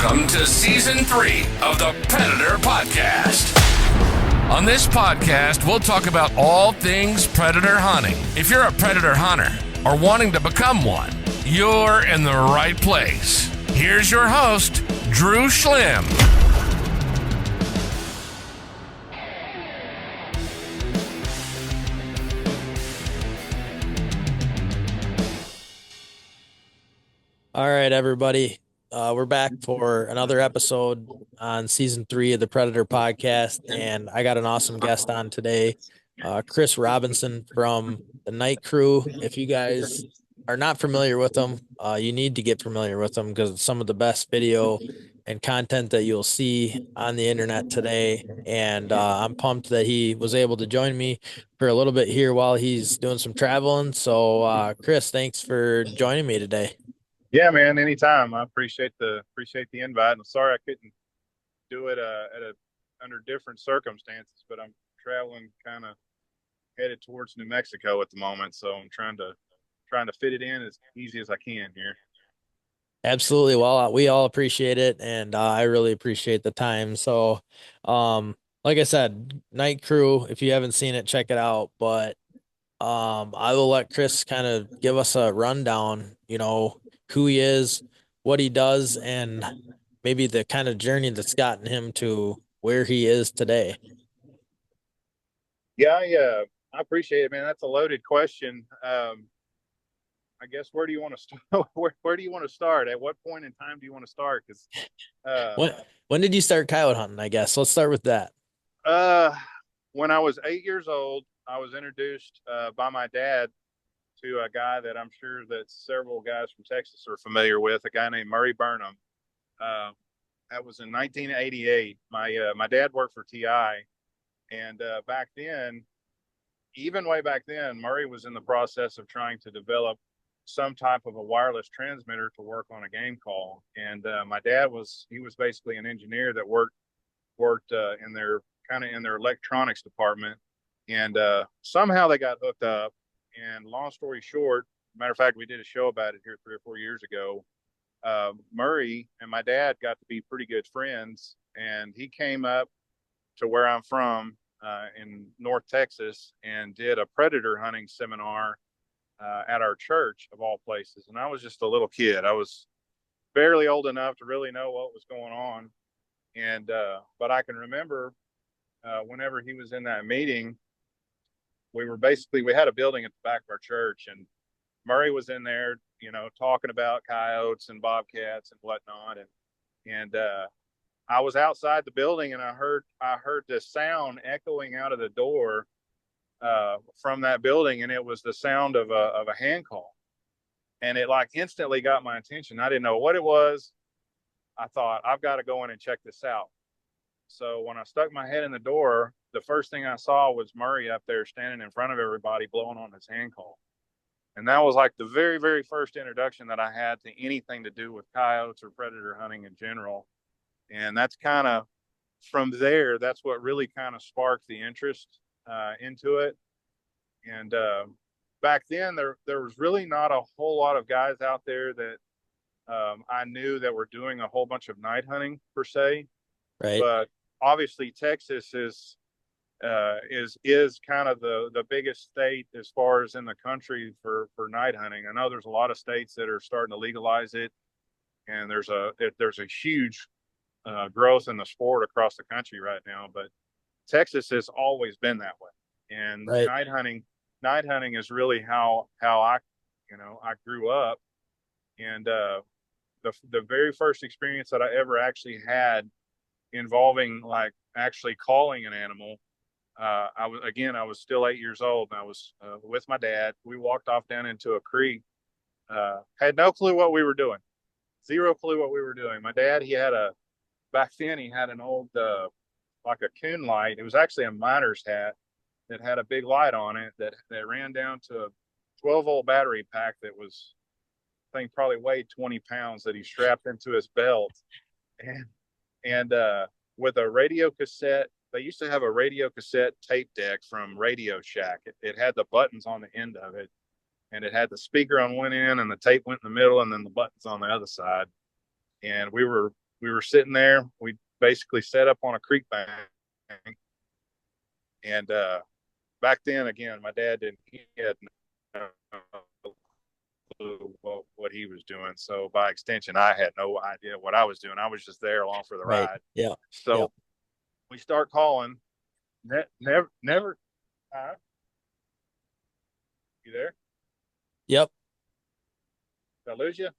Welcome to Season 3 of the Predator Podcast. On this podcast, we'll talk about all things predator hunting. If you're a predator hunter or wanting to become one, you're in the right place. Here's your host, Drew Schlimm. All right, everybody. We're back for another episode on Season 3 of the Predator Podcast, and I got an awesome guest on today, Chris Robinson from the Night Crew. If you guys are not familiar with them, you need to get familiar with them because it's some of the best video and content that you'll see on the internet today. And I'm pumped that he was able to join me for a little bit here while he's doing some traveling. So, Chris, thanks for joining me today. Yeah, man, anytime. I appreciate the invite. I'm sorry I couldn't do it under different circumstances, but I'm traveling kind of headed towards New Mexico at the moment, so I'm trying to fit it in as easy as I can here. Absolutely. Well, we all appreciate it, and I really appreciate the time. So, like I said, Night Crew, if you haven't seen it, check it out. But I will let Chris kind of give us a rundown, who he is, what he does, and maybe the kind of journey that's gotten him to where he is today. Yeah, I appreciate it, man. That's a loaded question. I guess where do you want to start? Where do you want to start? At what point in time do you want to start? Because when did you start coyote hunting? I guess let's start with that. When I was 8 years old, I was introduced by my dad to a guy that I'm sure that several guys from Texas are familiar with, a guy named Murray Burnham. That was in 1988. My dad worked for TI, and back then, even way back then, Murray was in the process of trying to develop some type of a wireless transmitter to work on a game call. And my dad was basically an engineer that worked in their electronics department, and somehow they got hooked up. And long story short, matter of fact, we did a show about it here 3 or 4 years ago. Murray and my dad got to be pretty good friends, and he came up to where I'm from in North Texas and did a predator hunting seminar at our church, of all places. And I was just a little kid. I was barely old enough to really know what was going on. And but I can remember whenever he was in that meeting, we had a building at the back of our church, and Murray was in there, talking about coyotes and bobcats and whatnot. And I was outside the building, and I heard this sound echoing out of the door from that building, and it was the sound of a hand call. And it like instantly got my attention. I didn't know what it was. I thought, I've got to go in and check this out. So when I stuck my head in the door, the first thing I saw was Murray up there standing in front of everybody blowing on his hand call. And that was like the very, very first introduction that I had to anything to do with coyotes or predator hunting in general. And that's kind of, from there, that's what really kind of sparked the interest into it. And back then, there was really not a whole lot of guys out there that I knew that were doing a whole bunch of night hunting per se. Right. But obviously, Texas is kind of the biggest state as far as in the country for night hunting. I know there's a lot of states that are starting to legalize it, and there's a huge growth in the sport across the country right now. But Texas has always been that way, and Right. Night hunting is really how I grew up. And the very first experience that I ever actually had involving like actually calling an animal, I was still 8 years old, and I was with my dad. We walked off down into a creek. Had no clue what we were doing, zero clue what we were doing. My dad, back then he had an old like a coon light. It was actually a miner's hat that had a big light on it that ran down to a 12-volt battery pack that was, I think, probably weighed 20 pounds, that he strapped into his belt. And with a radio cassette, they used to have a radio cassette tape deck from Radio Shack. It had the buttons on the end of it, and it had the speaker on one end, and the tape went in the middle, and then the buttons on the other side. And we were we were sitting there. We basically set up on a creek bank, and back then, again, my dad didn't. He had no clue what he was doing. So by extension, I had no idea what I was doing. I was just there along for the Right. ride. Yeah. So Yep. we start calling. Never. You there? Yep. Did I lose you?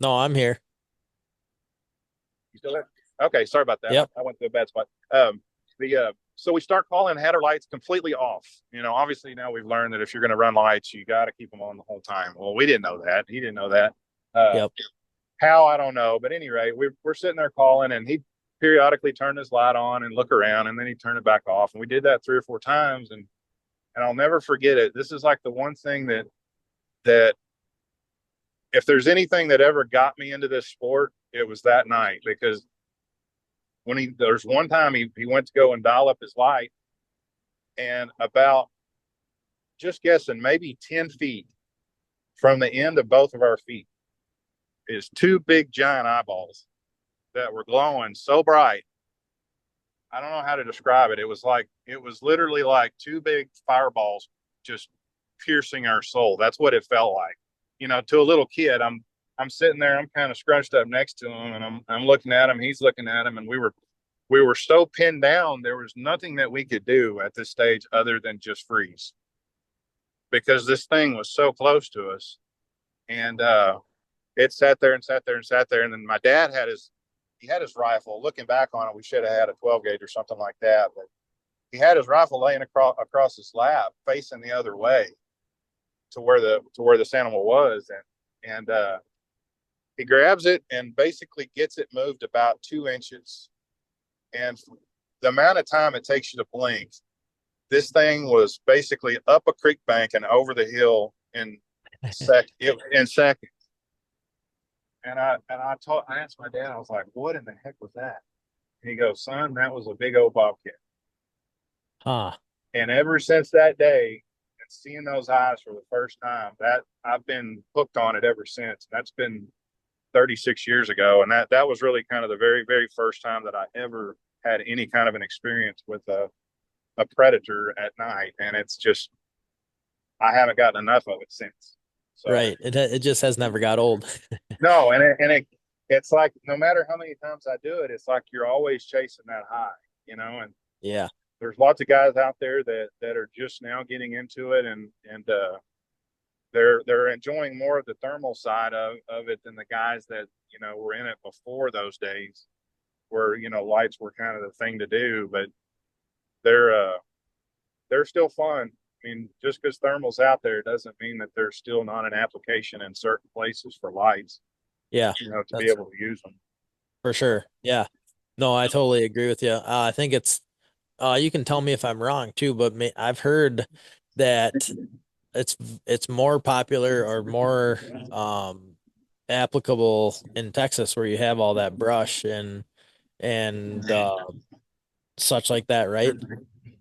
No, I'm here. You still there? Okay, sorry about that. Yep. I went to a bad spot. So we start calling, had our lights completely off. Obviously now we've learned that if you're going to run lights, you got to keep them on the whole time. Well, we didn't know that. He didn't know that. Yep. How, I don't know. But at any rate, we're sitting there calling, and he periodically turned his light on and look around, and then he turned it back off. And we did that 3 or 4 times, and I'll never forget it. This is like the one thing that if there's anything that ever got me into this sport, it was that night. Because there's one time he went to go and dial up his light, and about, just guessing, maybe 10 feet from the end of both of our feet is 2 big giant eyeballs that were glowing so bright. I don't know how to describe it. It was literally like 2 big fireballs just piercing our soul. That's what it felt like. To a little kid, I'm sitting there, I'm kind of scrunched up next to him, and I'm looking at him, he's looking at him, and we were so pinned down, there was nothing that we could do at this stage other than just freeze, because this thing was so close to us. And it sat there and sat there and sat there. And then my dad had his rifle. Looking back on it, we should have had a 12 gauge or something like that, but he had his rifle laying across his lap, facing the other way to where this animal was. And he grabs it and basically gets it moved about 2 inches. And the amount of time it takes you to blink, this thing was basically up a creek bank and over the hill in seconds. And I asked my dad, I was like, "What in the heck was that?" And he goes, "Son, that was a big old bobcat." Huh. And ever since that day, and seeing those eyes for the first time, that I've been hooked on it ever since. That's been 36 years ago, and that was really kind of the very, very first time that I ever had any kind of an experience with a predator at night. And it's just, I haven't gotten enough of it since. So, Right. It just has never got old. no, it's like no matter how many times I do it, it's like you're always chasing that high, and Yeah. there's lots of guys out there that are just now getting into it, and they're enjoying more of the thermal side of it than the guys that were in it before those days, where lights were kind of the thing to do. But they're still fun. I mean, just because thermal's out there doesn't mean that there's still not an application in certain places for lights. Yeah. To be able to use them. For sure. Yeah. No, I totally agree with you. I think it's, you can tell me if I'm wrong too, but I've heard that it's more popular or more applicable in Texas, where you have all that brush and such like that, right?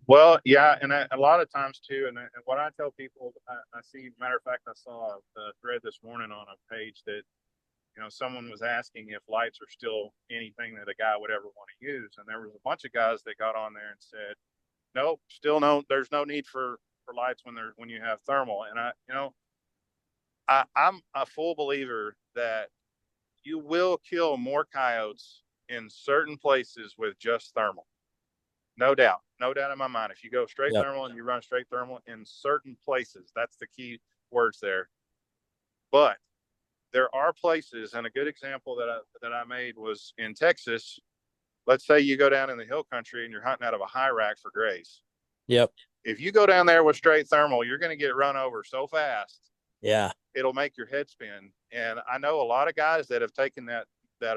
Well, yeah, and a lot of times too, and what I tell people, I see. Matter of fact, I saw a thread this morning on a page that someone was asking if lights are still anything that a guy would ever want to use, and there was a bunch of guys that got on there and said, "Nope, still no. There's no need for lights when you have thermal." And I'm a full believer that you will kill more coyotes in certain places with just thermal. No doubt in my mind. If you go straight thermal and you run straight thermal in certain places, that's the key words there. But there are places, and a good example that I made was in Texas. Let's say you go down in the hill country and you're hunting out of a high rack for grays. Yep. If you go down there with straight thermal, you're going to get run over so fast. Yeah. It'll make your head spin. And I know a lot of guys that have taken that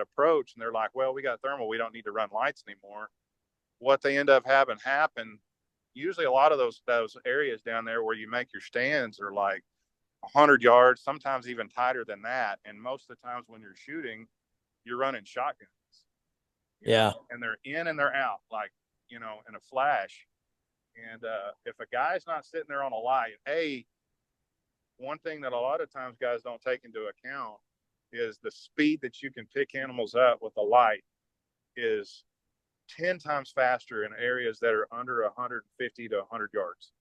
approach, and they're like, "Well, we got thermal, we don't need to run lights anymore." What they end up having happen, usually a lot of those areas down there where you make your stands are like 100 yards, sometimes even tighter than that. And most of the times when you're shooting, you're running shotguns. Yeah. And they're in and they're out, like, in a flash. And if a guy's not sitting there on a light, one thing that a lot of times guys don't take into account is the speed that you can pick animals up with a light is 10 times faster in areas that are under 150 to 100 yards.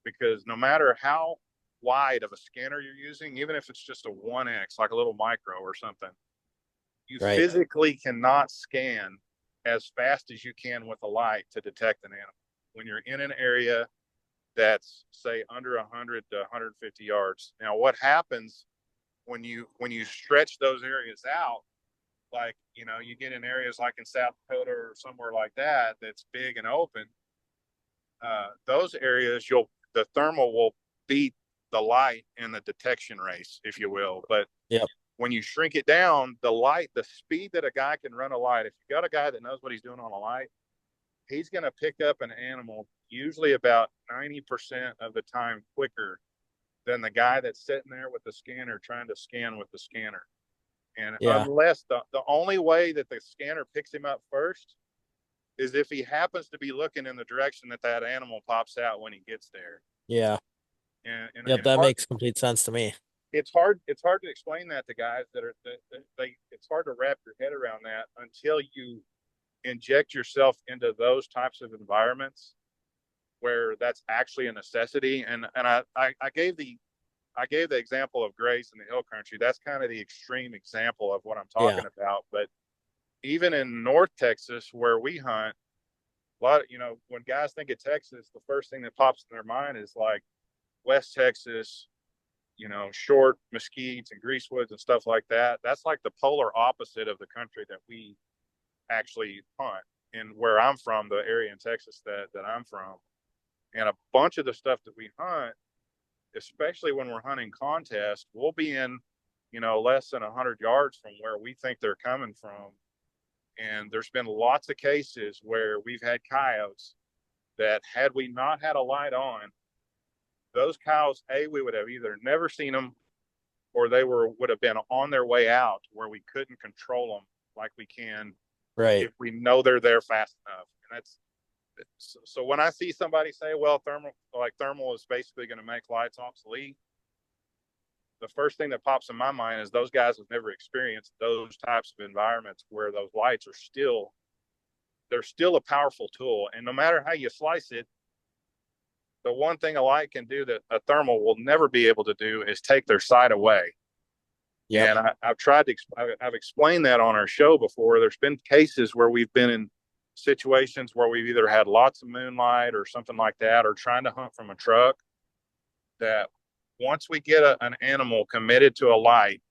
Because no matter how wide of a scanner you're using, even if it's just a 1X, like a little micro or something, you physically cannot scan as fast as you can with a light to detect an animal. When you're in an area that's, say, under 100 to 150 yards. Now, what happens when you stretch those areas out, like, you know, you get in areas like in South Dakota or somewhere like that that's big and open, those areas, the thermal will beat the light in the detection race, if you will. But when you shrink it down, the speed that a guy can run a light, if you got a guy that knows what he's doing on a light, he's going to pick up an animal usually about 90% of the time quicker than the guy that's sitting there with the scanner trying to scan with the scanner. And unless the only way that the scanner picks him up first is if he happens to be looking in the direction that animal pops out when he gets there. Yeah. And that makes complete sense to me. It's hard to explain that to guys it's hard to wrap your head around that until you inject yourself into those types of environments where that's actually a necessity. And I gave the example of Grace in the hill country. That's kind of the extreme example of what I'm talking about. But even in North Texas, where we hunt, a lot of, when guys think of Texas, the first thing that pops in their mind is like West Texas, short mesquites and greasewoods and stuff like that. That's like the polar opposite of the country that we actually hunt. And where I'm from, the area in Texas that I'm from, and a bunch of the stuff that we hunt, especially when we're hunting contests, we'll be in, less than 100 yards from where we think they're coming from. And there's been lots of cases where we've had coyotes that, had we not had a light on, those cows, we would have either never seen them, or they would have been on their way out where we couldn't control them like we can if we know they're there fast enough. And that's so when I see somebody say, well, thermal is basically going to make lights obsolete, the first thing that pops in my mind is those guys have never experienced those types of environments where those lights are still a powerful tool. And no matter how you slice it, the one thing a light can do that a thermal will never be able to do is take their sight away. And I've explained that on our show before. There's been cases where we've been in situations where we've either had lots of moonlight or something like that, or trying to hunt from a truck, that once we get an animal committed to a light,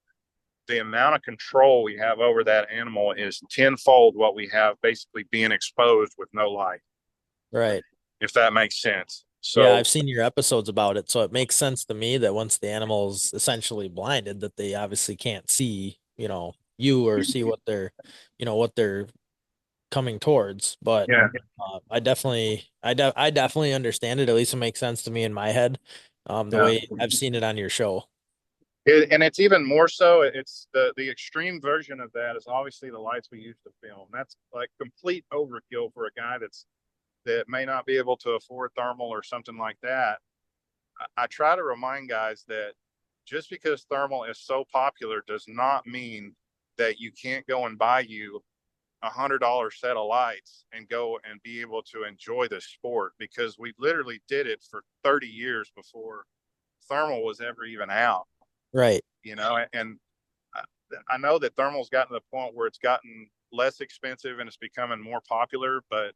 the amount of control we have over that animal is tenfold what we have basically being exposed with no light. Right. If that makes sense. So I've seen your episodes about it. So it makes sense to me that once the animal's essentially blinded, that they obviously can't see, you or see what they're coming towards. But I definitely understand it. At least it makes sense to me in my head, the way I've seen it on your show. And it's even more so. It's the extreme version of that is obviously the lights we use to film. That's like complete overkill for a guy that may not be able to afford thermal or something like that. I try to remind guys that just because thermal is so popular does not mean that you can't go and buy you $100 set of lights and go and be able to enjoy the sport, because we literally did it for 30 years before thermal was ever even out. Right. And I know that thermal's gotten to the point where it's gotten less expensive and it's becoming more popular, but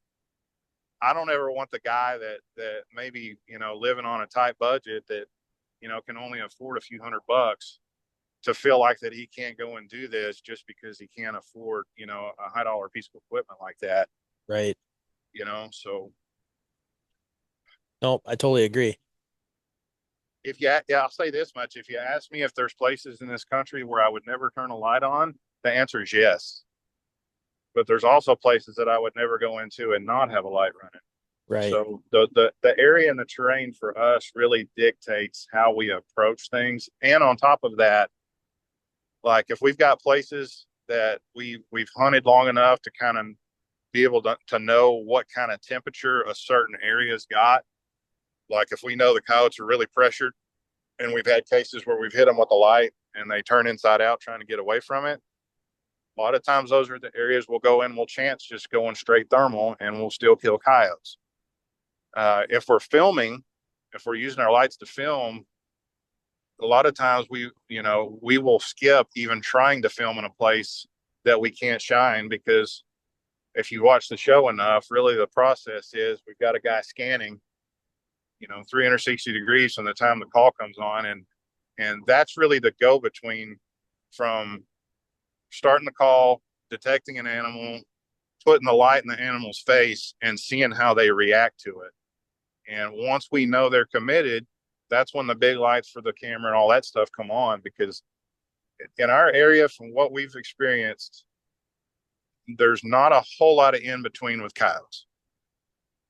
I don't ever want the guy that maybe, living on a tight budget that, can only afford a few $100 to feel like that he can't go and do this just because he can't afford, a high-dollar piece of equipment like that. Right. So. Nope, I totally agree. I'll say this much. If you ask me if there's places in this country where I would never turn a light on, the answer is yes. But there's also places that I would never go into and not have a light running. Right. So the area and the terrain for us really dictates how we approach things. And on top of that, like if we've got places that we've hunted long enough to kind of be able to know what kind of temperature a certain area's got. Like if we know the coyotes are really pressured and we've had cases where we've hit them with a light and they turn inside out trying to get away from it. A lot of times those are the areas we'll go in, we'll chance just going straight thermal, and we'll still kill coyotes. If we're filming, if we're using our lights to film, a lot of times we will skip even trying to film in a place that we can't shine, because if you watch the show enough, really the process is we've got a guy scanning, 360 degrees from the time the call comes on. And that's really the go between from starting the call, detecting an animal, putting the light in the animal's face and seeing how they react to it. And once we know they're committed, that's when the big lights for the camera and all that stuff come on, because in our area, from what we've experienced, there's not a whole lot of in between with coyotes.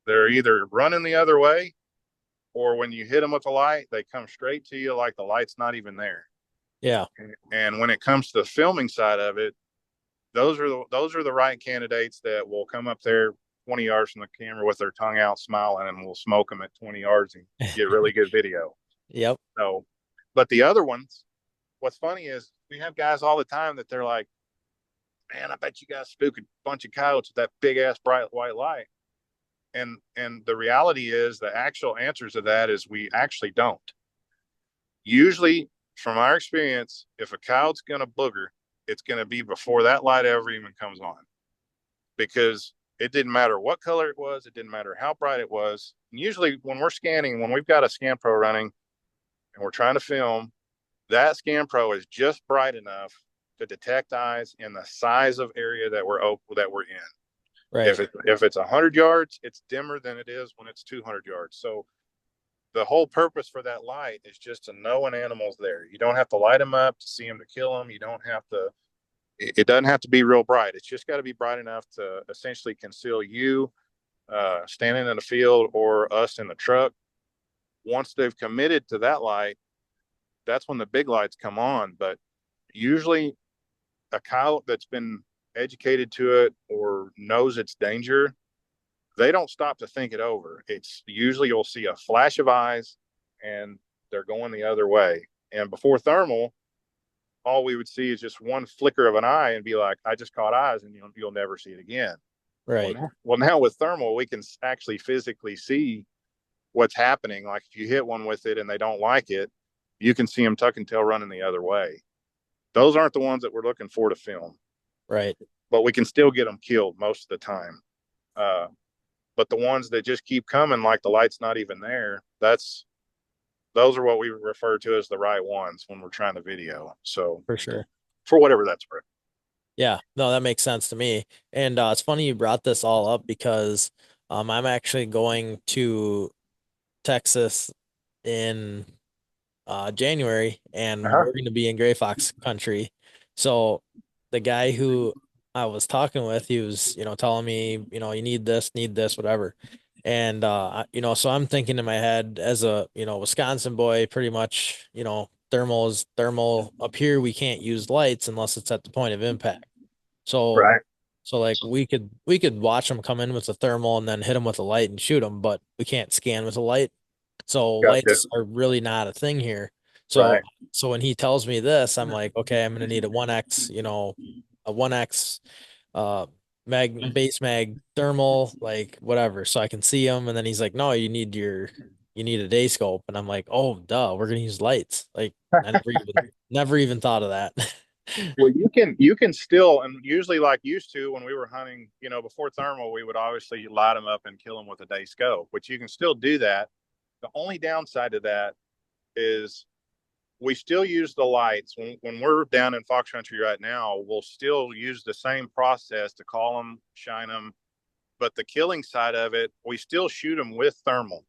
They're either running the other way, or when you hit them with a light, they come straight to you like the light's not even there. Yeah. And when it comes to the filming side of it, those are the right candidates that will come up there 20 yards from the camera with their tongue out smiling, and we'll smoke them at 20 yards and get really good video. Yep. So, but the other ones, what's funny is we have guys all the time that they're like, man, I bet you guys spook a bunch of coyotes with that big ass bright white light. And the reality is, the actual answer to that is we actually don't. Usually, from our experience, if a coyote's going to booger, it's going to be before that light ever even comes on, because it didn't matter what color it was. It didn't matter how bright it was. And usually when we're scanning, when we've got a Scan Pro running and we're trying to film, that Scan Pro is just bright enough to detect eyes in the size of area that we're in. Right. If it's 100 yards, it's dimmer than it is when it's 200 yards. So the whole purpose for that light is just to know an animal's there. You don't have to light them up to see them to kill them. You don't have to. It doesn't have to be real bright. It's just got to be bright enough to essentially conceal you standing in the field or us in the truck. Once they've committed to that light, that's when the big lights come on. But usually a coyote that's been educated to it or knows its danger, they don't stop to think it over. It's usually you'll see a flash of eyes and they're going the other way. And before thermal, all we would see is just one flicker of an eye and be like, I just caught eyes, and you'll never see it again. Right. Well, now with thermal, we can actually physically see what's happening. Like if you hit one with it and they don't like it, you can see them tuck and tail running the other way. Those aren't the ones that we're looking for to film. Right. But we can still get them killed most of the time. But the ones that just keep coming, like the light's not even there, those are what we refer to as the right ones when we're trying to video. So For sure. for whatever that's worth. Yeah, no, that makes sense to me. And it's funny you brought this all up, because I'm actually going to Texas in January, and we're going to be in Gray Fox country. So the guy who I was talking with, he was, telling me, you need this, whatever. And so I'm thinking in my head, as a, Wisconsin boy, pretty much, thermal is thermal. Up here, we can't use lights unless it's at the point of impact. So, Right. so like we could watch them come in with a thermal and then hit them with a light and shoot them, but we can't scan with a light. So Gotcha. lights are really not a thing here. So, Right. so when he tells me this, I'm like, okay, I'm going to need a 1X, a 1X, base mag thermal, like whatever, so I can see them. And then he's like, no, you need a day scope. And I'm like, oh, duh, we're going to use lights. Like I never even thought of that. Well, you can still, and usually like used to when we were hunting, before thermal, we would obviously light them up and kill them with a day scope, which you can still do that. The only downside to that is we still use the lights when we're down in fox country right now. We'll still use the same process to call them, shine them, but the killing side of it, we still shoot them with thermal.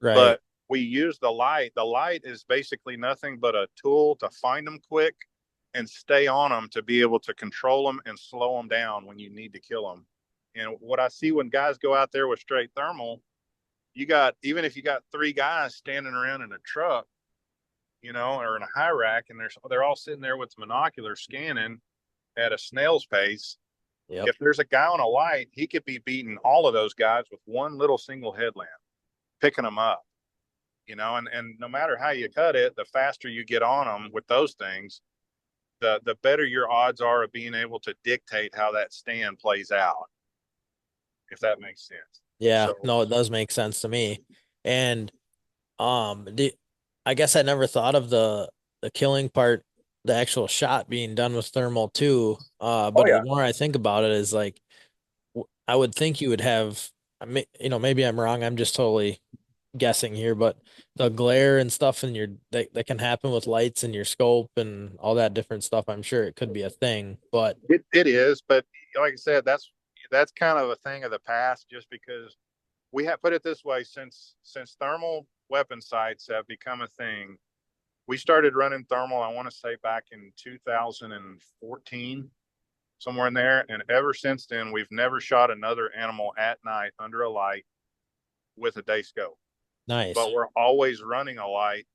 Right. But we use the light. The light is basically nothing but a tool to find them quick and stay on them, to be able to control them and slow them down when you need to kill them. And what I see when guys go out there with straight thermal, even if you got 3 guys standing around in a truck, or in a high rack, and they're all sitting there with monoculars scanning at a snail's pace. Yep. If there's a guy on a light, he could be beating all of those guys with one little single headlamp, picking them up. and no matter how you cut it, the faster you get on them with those things, the better your odds are of being able to dictate how that stand plays out, if that makes sense. Yeah, So, no, it does make sense to me. And I guess I never thought of the killing part, the actual shot being done with thermal too. oh But the yeah, more I think about it, is like I would think you would have. Maybe I'm wrong. I'm just totally guessing here, but the glare and stuff in your that can happen with lights in your scope and all that different stuff. I'm sure it could be a thing, but it is, but like I said, that's kind of a thing of the past, just because we have put it this way, since thermal weapon sights have become a thing. We started running thermal, I want to say back in 2014, somewhere in there. And ever since then, we've never shot another animal at night under a light with a day scope. nice. But we're always running a light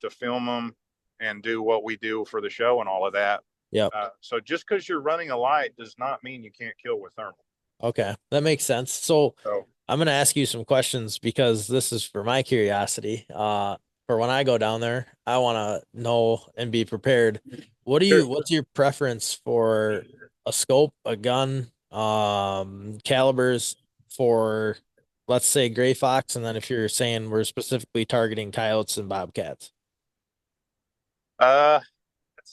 to film them and do what we do for the show and all of that. Yep. So just because you're running a light does not mean you can't kill with thermal. Okay, that makes sense. So So I'm gonna ask you some questions because this is for my curiosity. For when I go down there, I want to know and be prepared. sure. What's your preference for a scope, a gun, calibers for, let's say, gray fox, and then if you're saying we're specifically targeting coyotes and bobcats. That's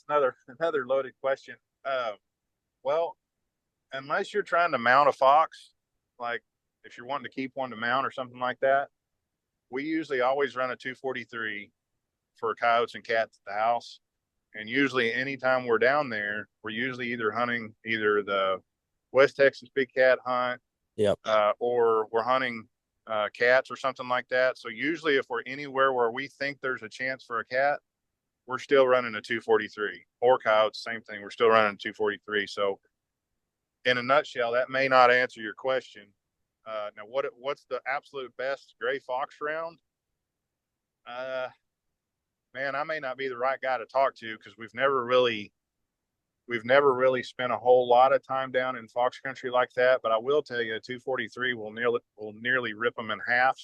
another loaded question. Well, unless you're trying to mount a fox, like if you're wanting to keep one to mount or something like that, we usually always run a 243 for coyotes and cats at the house. And usually anytime we're down there, we're usually either hunting either the West Texas big cat hunt, Yep. or we're hunting cats or something like that. So usually if we're anywhere where we think there's a chance for a cat, we're still running a 243. Or coyotes, same thing. We're still running a 243. So in a nutshell, that may not answer your question. Now, what's the absolute best gray fox round? Man, I may not be the right guy to talk to because we've never really spent a whole lot of time down in fox country like that. But I will tell you, a 243 will nearly rip them in half.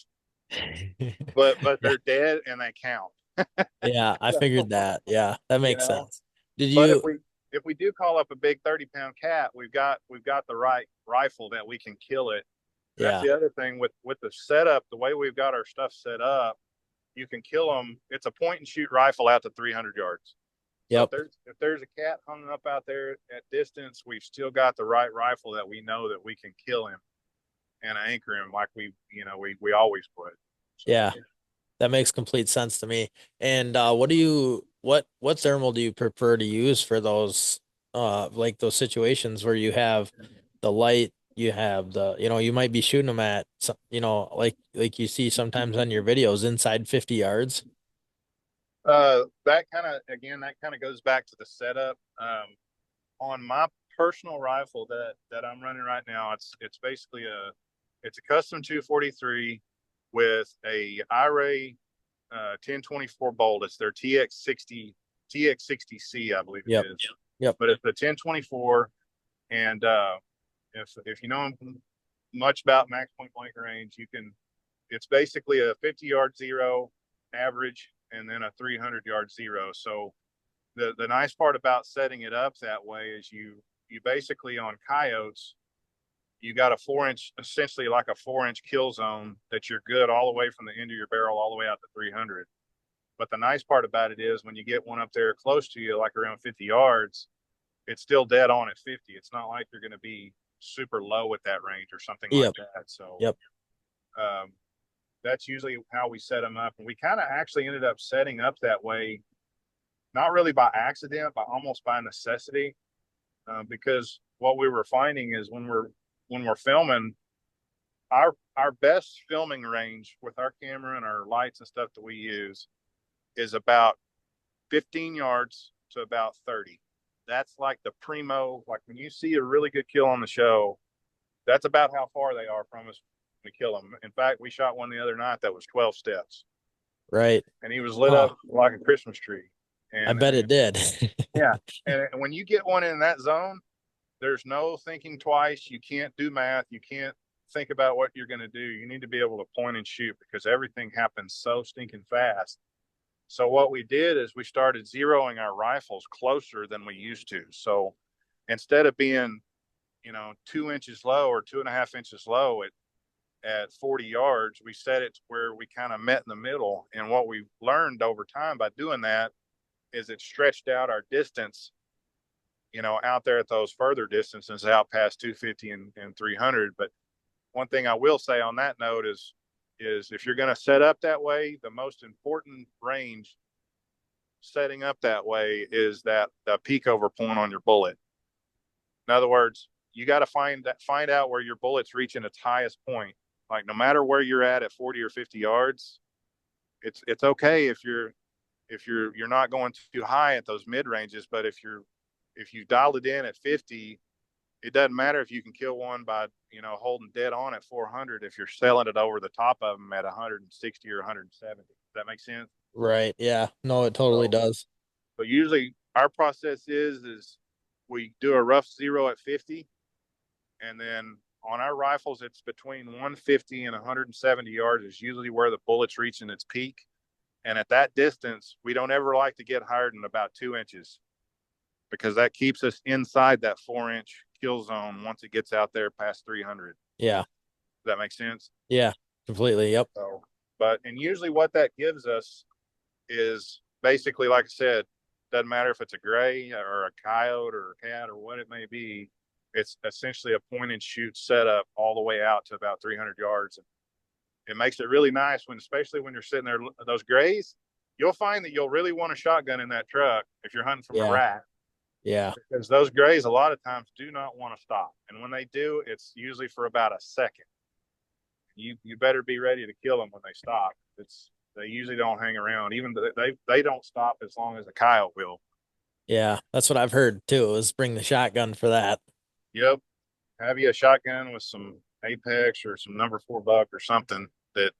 But Yeah. they're dead and they count. Yeah, I figured that. Yeah, that You makes know, sense. Did but if you? we do call up a big 30-pound cat, we've got the right rifle that we can kill it. And that's Yeah. the other thing with the setup, the way we've got our stuff set up, you can kill them. It's a point and shoot rifle out to 300 yards. So Yep. if there's a cat hung up out there at distance, we've still got the right rifle that we know that we can kill him and anchor him like we always would. So, Yeah. That makes complete sense to me. And what thermal do you prefer to use for those like those situations where you have the light, you have you might be shooting them at some, like you see sometimes on your videos inside 50 yards. that kind of goes back to the setup. On my personal rifle that I'm running right now, it's basically it's a custom 243 with a iRay 1024 bolt. It's their TX60C, I believe it Yep. is. Yep. But it's the 1024, and if you know much about max point blank range, it's basically a 50-yard zero average and then a 300-yard zero. So the nice part about setting it up that way is you basically, on coyotes, you got essentially like a 4-inch kill zone that you're good all the way from the end of your barrel all the way out to 300. But the nice part about it is when you get one up there close to you, like around 50 yards, it's still dead on at 50. It's not like you're going to be super low at that range or something like that. So Yep. That's usually how we set them up. And we kind of actually ended up setting up that way, not really by accident, but almost by necessity, because what we were finding is when we're filming, our best filming range with our camera and our lights and stuff that we use is about 15 yards to about 30. That's like the primo, like when you see a really good kill on the show, that's about how far they are from us to kill them. In fact, we shot one the other night that was 12 steps. Right. And he was lit up like a Christmas tree. And I bet it did. Yeah. And when you get one in that zone, there's no thinking twice. You can't do math. You can't think about what you're going to do. You need to be able to point and shoot because everything happens so stinking fast. So what we did is we started zeroing our rifles closer than we used to. So instead of being, 2 inches low or 2.5 inches low at 40 yards, we set it to where we kind of met in the middle. And what we've learned over time by doing that is it stretched out our distance, out there at those further distances out past 250 and 300. But one thing I will say on that note is if you're going to set up that way, the most important range setting up that way is that the peak over point on your bullet. In other words, you got to find out where your bullet's reaching its highest point. Like no matter where you're at 40 or 50 yards, it's okay if you're not going too high at those mid ranges, but if you dialed it in at 50, it doesn't matter if you can kill one by holding dead on at 400 if you're selling it over the top of them at 160 or 170. Does that make sense? Right. Yeah. No, it totally does. But usually our process is we do a rough zero at 50, and then on our rifles it's between 150 and 170 yards is usually where the bullet's reaching its peak. And at that distance, we don't ever like to get higher than about 2 inches because that keeps us inside that 4-inch kill zone once it gets out there past 300. Yeah. Does that make sense? Yeah, completely. Yep. So, and usually what that gives us is basically, like I said, doesn't matter if it's a gray or a coyote or a cat or what it may be. It's essentially a point and shoot setup all the way out to about 300 yards. And it makes it really nice especially when you're sitting there, those grays, you'll find that you'll really want a shotgun in that truck if you're hunting from a rack. Yeah. Because those grays a lot of times do not want to stop. And when they do, it's usually for about a second. You better be ready to kill them when they stop. They usually don't hang around. Even they don't stop as long as a coyote will. Yeah, that's what I've heard too, is bring the shotgun for that. Yep. Have you a shotgun with some Apex or some number 4 buck or something that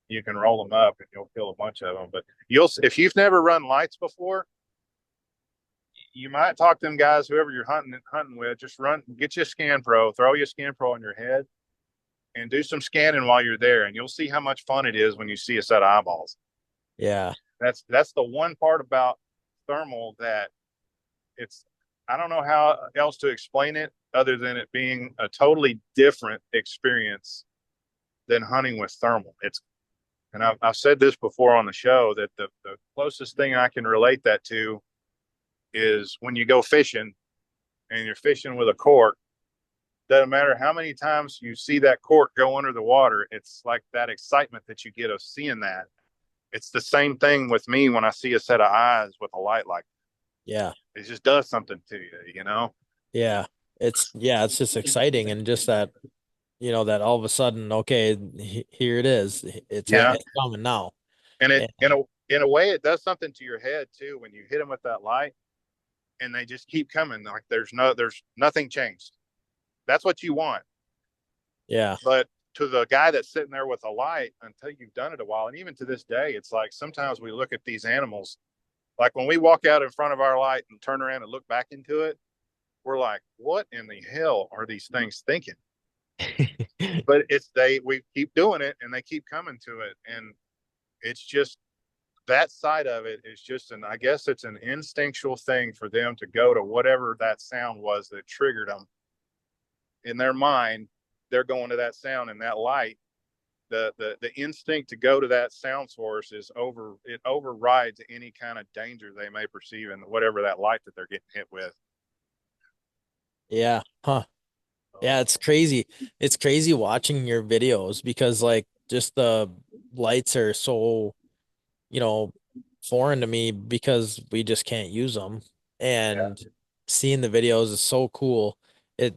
you can roll them up and you'll kill a bunch of them. But if you've never run lights before, you might talk to them guys, whoever you're hunting with, just get you a Scan Pro, throw you a Scan Pro on your head and do some scanning while you're there. And you'll see how much fun it is when you see a set of eyeballs. Yeah. That's the one part about thermal that I don't know how else to explain it other than it being a totally different experience than hunting with thermal. And I've said this before on the show that the closest thing I can relate that to is when you go fishing and you're fishing with a cork. Doesn't matter how many times you see that cork go under the water, it's like that excitement that you get of seeing that. It's the same thing with me when I see a set of eyes with a light like that. Yeah. It just does something to you, Yeah. It's just exciting. And just that, that all of a sudden, okay, here it is. It's coming now. And in a way, it does something to your head too when you hit them with that light, and they just keep coming. Like there's nothing changed. That's what you want. Yeah. But to the guy that's sitting there with a light, until you've done it a while, and even to this day, it's like sometimes we look at these animals, like when we walk out in front of our light and turn around and look back into it, we're like, what in the hell are these things thinking? But we keep doing it and they keep coming to it. And it's just that side of it is just I guess it's an instinctual thing for them to go to whatever that sound was that triggered them. In their mind, they're going to that sound and that light. The instinct to go to that sound source it overrides any kind of danger they may perceive in whatever that light that they're getting hit with. Yeah. Huh. Yeah, it's crazy. It's crazy watching your videos because like just the lights are so, foreign to me because we just can't use them. And seeing the videos is so cool. It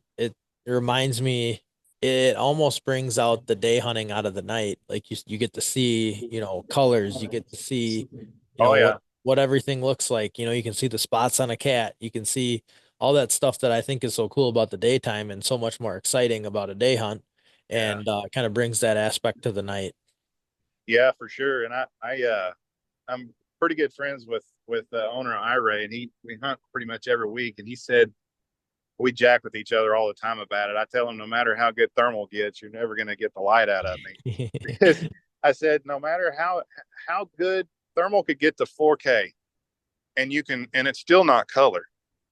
reminds me, it almost brings out the day hunting out of the night. Like you get to see, colors, you get to see, what everything looks like. You can see the spots on a cat. You can see all that stuff that I think is so cool about the daytime and so much more exciting about a day hunt, and kind of brings that aspect to the night. Yeah, for sure. And I'm pretty good friends with the owner of iRay, and we hunt pretty much every week. And he said we jack with each other all the time about it. I tell him, no matter how good thermal gets, you're never going to get the light out of me. Because I said, no matter how good thermal could get to 4K, and it's still not color,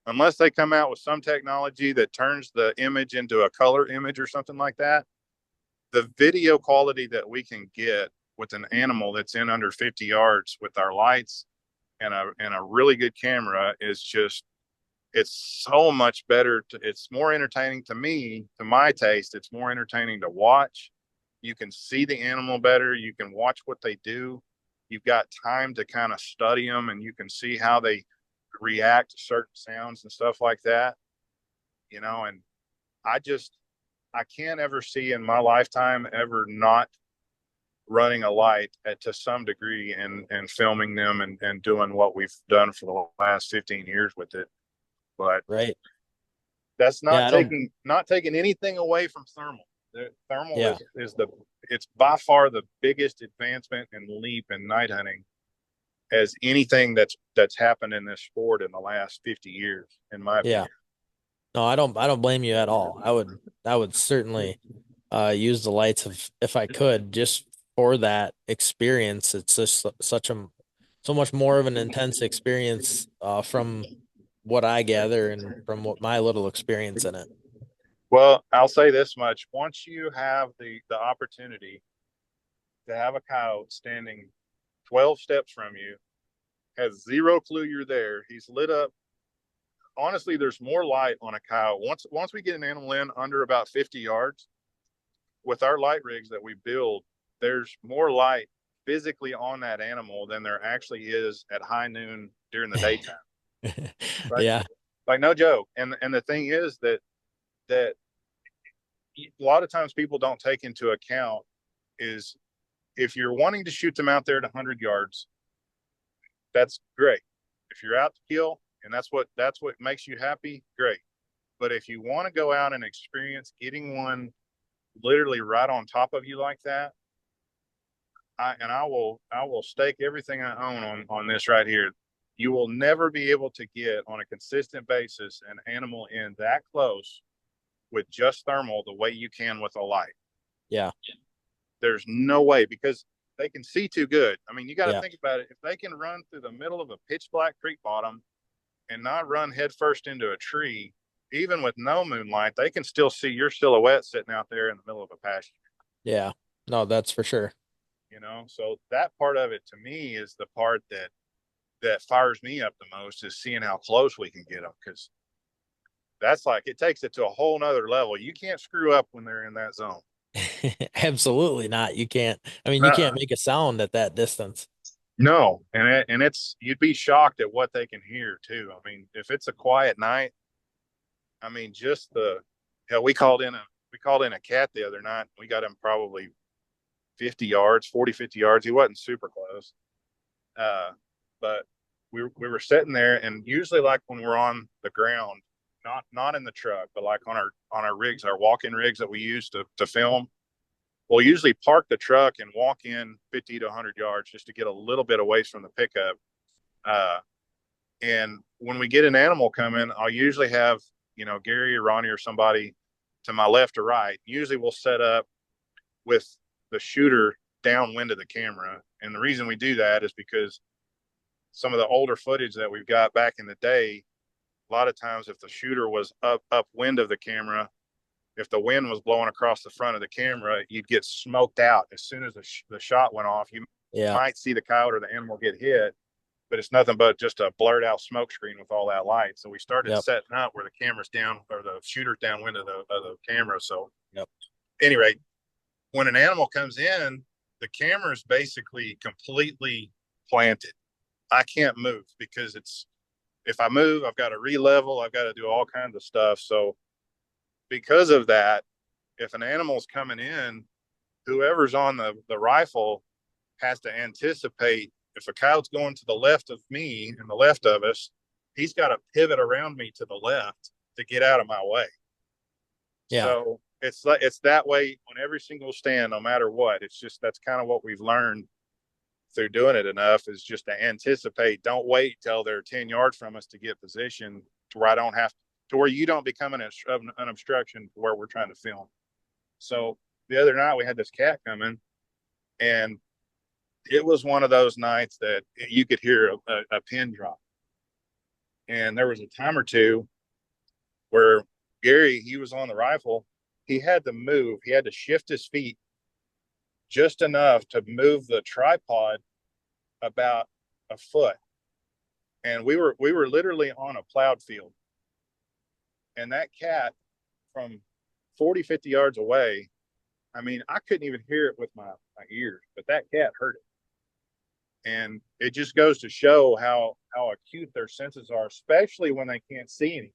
unless they come out with some technology that turns the image into a color image or something like that. The video quality that we can get with an animal that's in under 50 yards with our lights and a really good camera is just, it's so much better. It's more entertaining to me, to my taste. It's more entertaining to watch. You can see the animal better. You can watch what they do. You've got time to kind of study them, and you can see how they react to certain sounds and stuff like that, and I can't ever see in my lifetime ever not running a light to some degree and filming them and doing what we've done for the last 15 years with it. But right. That's not taking anything away from thermal. The thermal it's by far the biggest advancement and leap in night hunting as anything that's happened in this sport in the last 50 years, in my opinion. No, I don't blame you at all. I would certainly use the lights if I could, just for that experience. It's just so much more of an intense experience from what I gather and from what my little experience in it. Well, I'll say this much. Once you have the opportunity to have a coyote standing 12 steps from you, has zero clue you're there, he's lit up. Honestly, there's more light on a coyote. Once we get an animal in under about 50 yards, with our light rigs that we build, there's more light physically on that animal than there actually is at high noon during the daytime. Right? Yeah. Like, no joke. And the thing is that a lot of times people don't take into account is, if you're wanting to shoot them out there at 100 yards, that's great. If you're out to kill and that's what makes you happy, great. But if you want to go out and experience getting one literally right on top of you like that, I will stake everything I own on this right here. You will never be able to get on a consistent basis an animal in that close with just thermal the way you can with a light. Yeah. There's no way, because they can see too good. I mean, you got to think about it. If they can run through the middle of a pitch black creek bottom and not run headfirst into a tree, even with no moonlight, they can still see your silhouette sitting out there in the middle of a pasture. Yeah. No, that's for sure. So that part of it to me is the part that fires me up the most, is seeing how close we can get them, because that's like, it takes it to a whole nother level. You can't screw up when they're in that zone. Absolutely not. You can't. I mean, you can't make a sound at that distance. No, and it's, you'd be shocked at what they can hear too. I mean, if it's a quiet night, I mean, just we called in a cat the other night. We got him probably 50 yards. He wasn't super close. But we were sitting there, and usually, like, when we're on the ground, not in the truck, but like on our rigs, our walk-in rigs that we use to film, we'll usually park the truck and walk in 50 to 100 yards just to get a little bit away from the pickup. And when we get an animal coming, I'll usually have, Gary or Ronnie or somebody to my left or right. Usually we'll set up with the shooter downwind of the camera. And the reason we do that is because some of the older footage that we've got back in the day, a lot of times if the shooter was upwind of the camera, if the wind was blowing across the front of the camera, you'd get smoked out. As soon as the shot went off, you might see the coyote or the animal get hit, but it's nothing but just a blurred out smoke screen with all that light. So we started setting up where the camera's down, or the shooter's downwind of the camera. So anyway, when an animal comes in, the camera is basically completely planted. I can't move, because if I move, I've got to re-level, I've got to do all kinds of stuff. So because of that, if an animal's coming in, whoever's on the rifle has to anticipate, if a coyote's going to the left of me and the left of us, he's got to pivot around me to the left to get out of my way. Yeah. So it's that way on every single stand, no matter what. It's just, that's kind of what we've learned through doing it enough, is just to anticipate. Don't wait till they're 10 yards from us to get position to where I don't have to where you don't become an obstruction to where we're trying to film. So the other night we had this cat come in, and it was one of those nights that you could hear a pin drop. And there was a time or two where Gary, he was on the rifle. He had to move. He had to shift his feet just enough to move the tripod about a foot. And we were literally on a plowed field. And that cat from 40, 50 yards away, I mean, I couldn't even hear it with my ears, but that cat heard it. And it just goes to show how acute their senses are, especially when they can't see anything.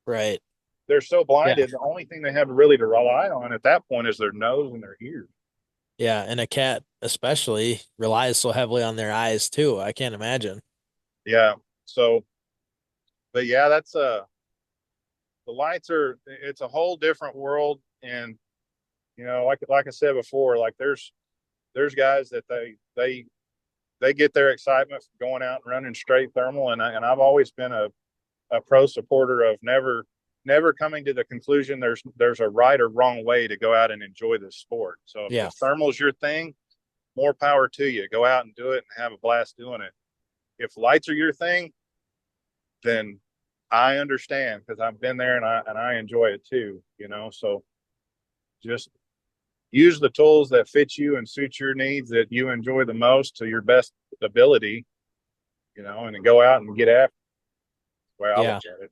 Right. They're so blinded. Yeah. The only thing they have really to rely on at that point is their nose and their ears. Yeah. And a cat especially relies so heavily on their eyes too. I can't imagine. Yeah. So, but yeah, that's the lights are, it's a whole different world. And, you know, like I said before, like there's guys that they get their excitement from going out and running straight thermal. And I've always been a pro supporter of never coming to the conclusion there's a right or wrong way to go out and enjoy this sport. So if thermal's your thing, more power to you. Go out and do it and have a blast doing it. If lights are your thing, then I understand, because I've been there and I enjoy it too, you know. So just use the tools that fit you and suit your needs, that you enjoy the most to your best ability, you know, and then go out and get after it. That's the way I look at it.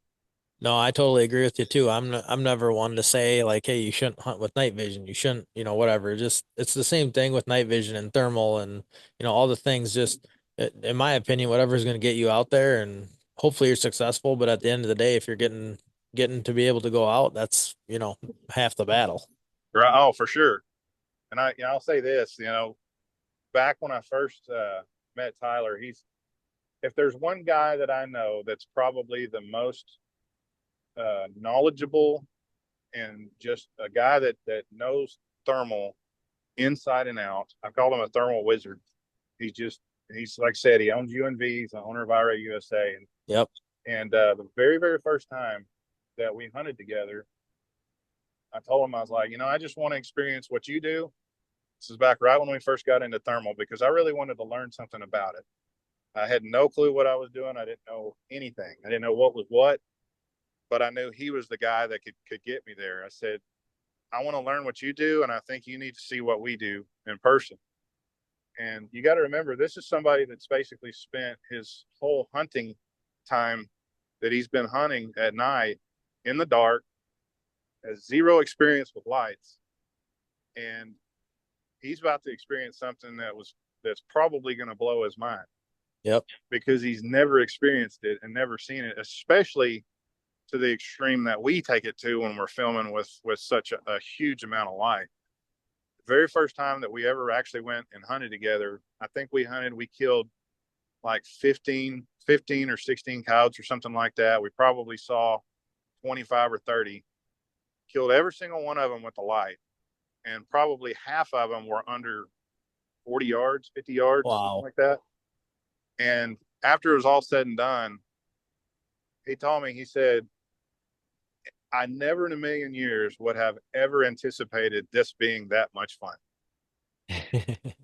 No, I totally agree with you too. I'm never one to say like, hey, you shouldn't hunt with night vision. You shouldn't, you know, whatever. Just it's the same thing with night vision and thermal and, you know, all the things. Just in my opinion, whatever's going to get you out there, and hopefully you're successful. But at the end of the day, if you're getting to be able to go out, that's, you know, half the battle. Right. Oh, for sure. And I'll say this, you know, back when I first met Tyler, if there's one guy that I know that's probably the most knowledgeable and just a guy that knows thermal inside and out, I call him a thermal wizard. He's like I said, he owns UNV. He's the owner of IRA USA. And the very, very first time that we hunted together, I told him, I was like, you know, I just want to experience what you do. This is back right when we first got into thermal, because I really wanted to learn something about it. I had no clue what I was doing. I didn't know anything. I didn't know what was what, but I knew he was the guy that could get me there. I said, I want to learn what you do, and I think you need to see what we do in person. And you got to remember, this is somebody that's basically spent his whole hunting time that he's been hunting at night in the dark, has zero experience with lights, and he's about to experience something that's probably going to blow his mind. Yep. Because he's never experienced it and never seen it, especially to the extreme that we take it to when we're filming with such a huge amount of light. The very first time that we ever actually went and hunted together, I think we killed like 15 or 16 coyotes or something like that. We probably saw 25 or 30, killed every single one of them with the light. And probably half of them were under 40 yards, 50 yards, something like that. And after it was all said and done, he told me, he said, I never in a million years would have ever anticipated this being that much fun.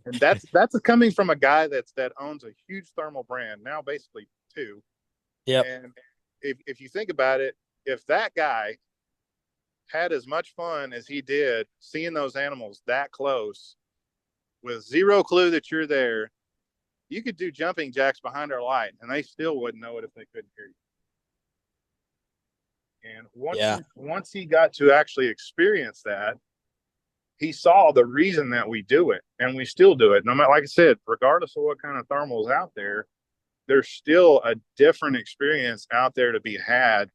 And that's coming from a guy that owns a huge thermal brand, now basically two. Yep. And if you think about it, if that guy had as much fun as he did seeing those animals that close with zero clue that you're there, you could do jumping jacks behind our light and they still wouldn't know it if they couldn't hear you. And once he got to actually experience that, he saw the reason that we do it, and we still do it. No matter, like I said, regardless of what kind of thermal is out there, there's still a different experience out there to be had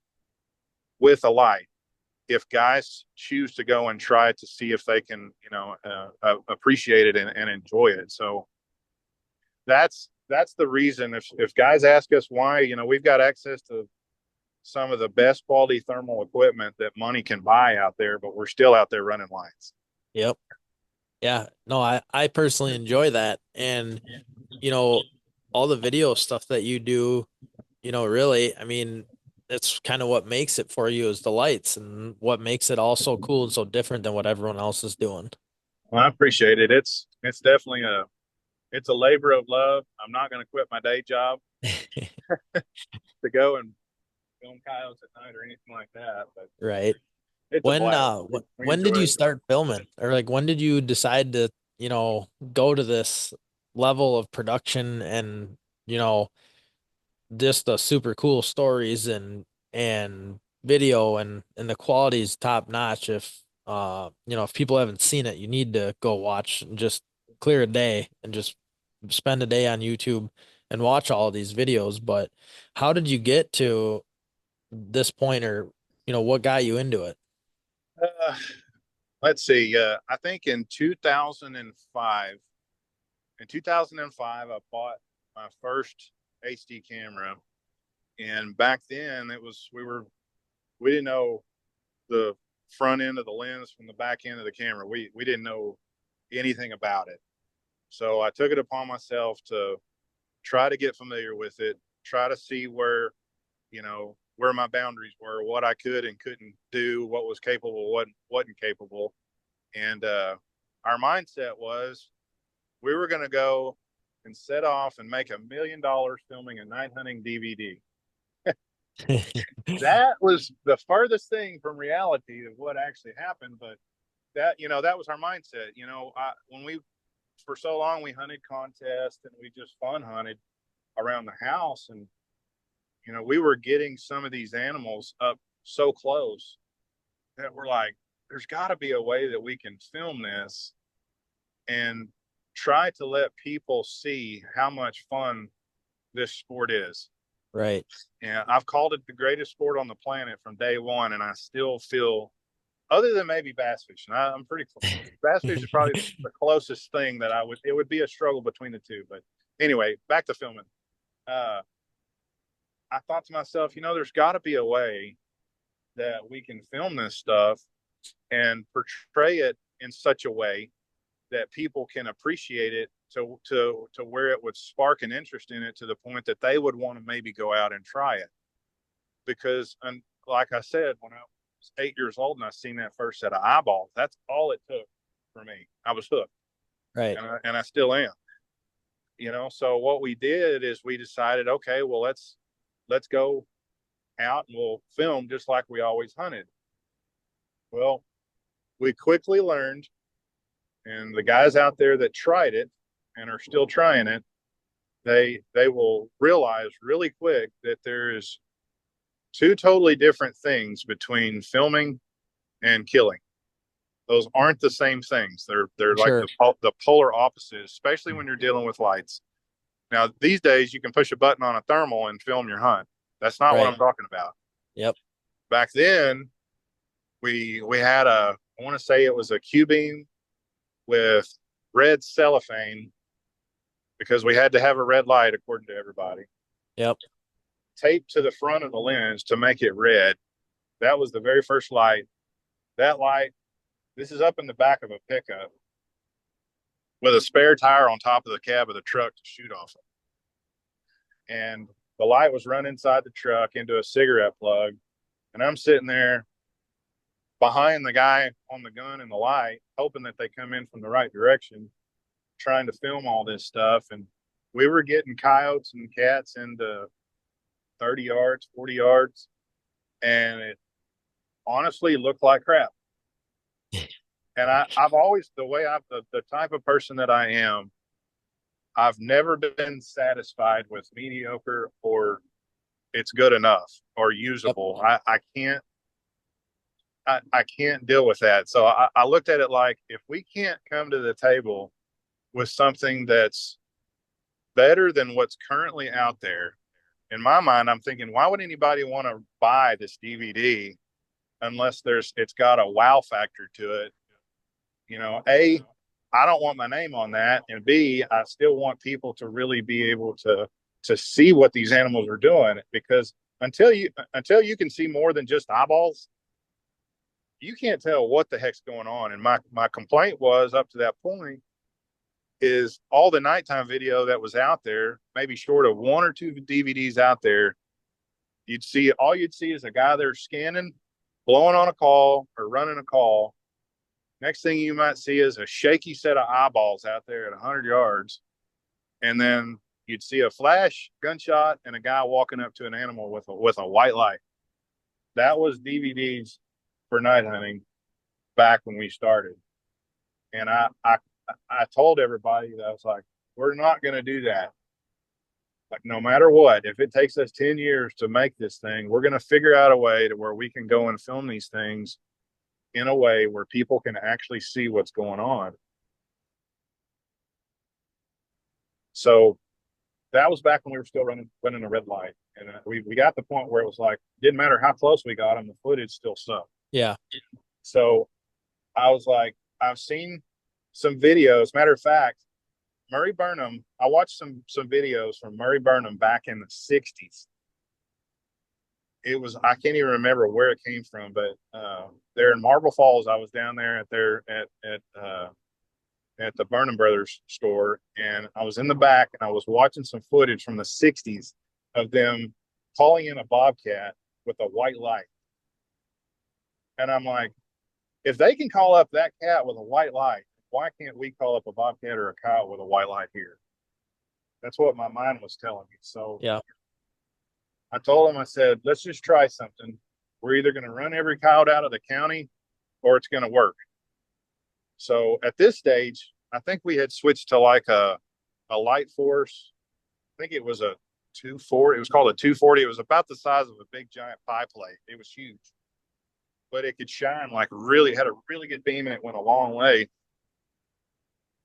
with a light, if guys choose to go and try to see if they can, you know, appreciate it and enjoy it. So that's the reason. If guys ask us why, you know, we've got access to some of the best quality thermal equipment that money can buy out there, but we're still out there running lights. Yep. Yeah. No, I personally enjoy that. And, you know, all the video stuff that you do, you know, really, I mean, it's kind of what makes it for you is the lights and what makes it all so cool and so different than what everyone else is doing. Well, I appreciate it. It's definitely it's a labor of love. I'm not going to quit my day job to go and film coyotes at night or anything like that, but Right. it's a When blast. We when did enjoy you it. start filming? Or like when did you decide to, go to this level of production and, you know, just the super cool stories and video and the quality is top notch. If if people haven't seen it, you need to go watch and just clear a day and just spend a day on YouTube and watch all of these videos. But how did you get to this point, or what got you into it? Uh, let's see. I think in 2005, I bought my first HD camera, and back then we didn't know the front end of the lens from the back end of the camera. We didn't know anything about it, so I took it upon myself to try to get familiar with it, try to see where my boundaries were, what I could and couldn't do, what was capable, what wasn't capable. And our mindset was we were going to go and set off and make $1 million filming a night hunting DVD. That was the furthest thing from reality of what actually happened, but that was our mindset. When we for so long we hunted contests and we just fun hunted around the house, and we were getting some of these animals up so close that we're like, there's got to be a way that we can film this and try to let people see how much fun this sport is. Right. And I've called it the greatest sport on the planet from day one, and I still feel, other than maybe bass fishing, I'm pretty close. Bass fishing is probably the closest thing that it would be a struggle between the two. But anyway, back to filming. I thought to myself, there's got to be a way that we can film this stuff and portray it in such a way that people can appreciate it to where it would spark an interest in it to the point that they would want to maybe go out and try it. Because, and like I said, when I was 8 years old and I seen that first set of eyeballs, that's all it took for me. I was hooked. Right. And I still am. So what we did is we decided, okay, well, let's go out and we'll film just like we always hunted. Well, we quickly learned, and the guys out there that tried it and are still trying it, they will realize really quick that there's two totally different things between filming and killing. Those aren't the same things. They're Sure. like the polar opposites, especially when you're dealing with lights. Now, these days you can push a button on a thermal and film your hunt. That's not what I'm talking about. Yep. Back then, we had I want to say it was a Q-beam with red cellophane, because we had to have a red light according to everybody. Yep. Taped to the front of the lens to make it red. That was the very first light. That light, this is up in the back of a pickup with a spare tire on top of the cab of the truck to shoot off of. And the light was run inside the truck into a cigarette plug. And I'm sitting there behind the guy on the gun and the light, hoping that they come in from the right direction, trying to film all this stuff. And we were getting coyotes and cats into 30 yards, 40 yards. And it honestly looked like crap. And I've always, the type of person that I am, I've never been satisfied with mediocre or it's good enough or usable. Yep. I can't deal with that. So I looked at it like, if we can't come to the table with something that's better than what's currently out there, in my mind, I'm thinking, why would anybody want to buy this DVD unless it's got a wow factor to it? A, I don't want my name on that, and B, I still want people to really be able to see what these animals are doing, because until you can see more than just eyeballs, you can't tell what the heck's going on. And my complaint was, up to that point, is all the nighttime video that was out there, maybe short of one or two DVDs out there, all you'd see is a guy there scanning, blowing on a call or running a call. Next thing you might see is a shaky set of eyeballs out there at 100 yards. And then you'd see a flash, gunshot, and a guy walking up to an animal with a white light. That was DVDs for night hunting back when we started. And I told everybody that I was like, we're not going to do that. Like, no matter what, if it takes us 10 years to make this thing, we're going to figure out a way to where we can go and film these things in a way where people can actually see what's going on. So that was back when we were still running a red light. And we got the point where it was like, didn't matter how close we got them, the footage still sucked. Yeah. So I was like, I've seen some videos. Matter of fact, Murray Burnham, I watched some videos from Murray Burnham back in the 60s. It was, I can't even remember where it came from, but they're in Marble Falls. I was down there at the Burnham Brothers store, and I was in the back and I was watching some footage from the 60s of them calling in a bobcat with a white light. And I'm like, if they can call up that cat with a white light, why can't we call up a bobcat or a coyote with a white light here? That's what my mind was telling me. So yeah, I told him, I said, let's just try something. We're either going to run every coyote out of the county or it's going to work. So at this stage, I think we had switched to like a light force. I think it was a 240. It was called a 240. It was about the size of a big giant pie plate. It was huge, but it could shine like really, had a really good beam, and it went a long way.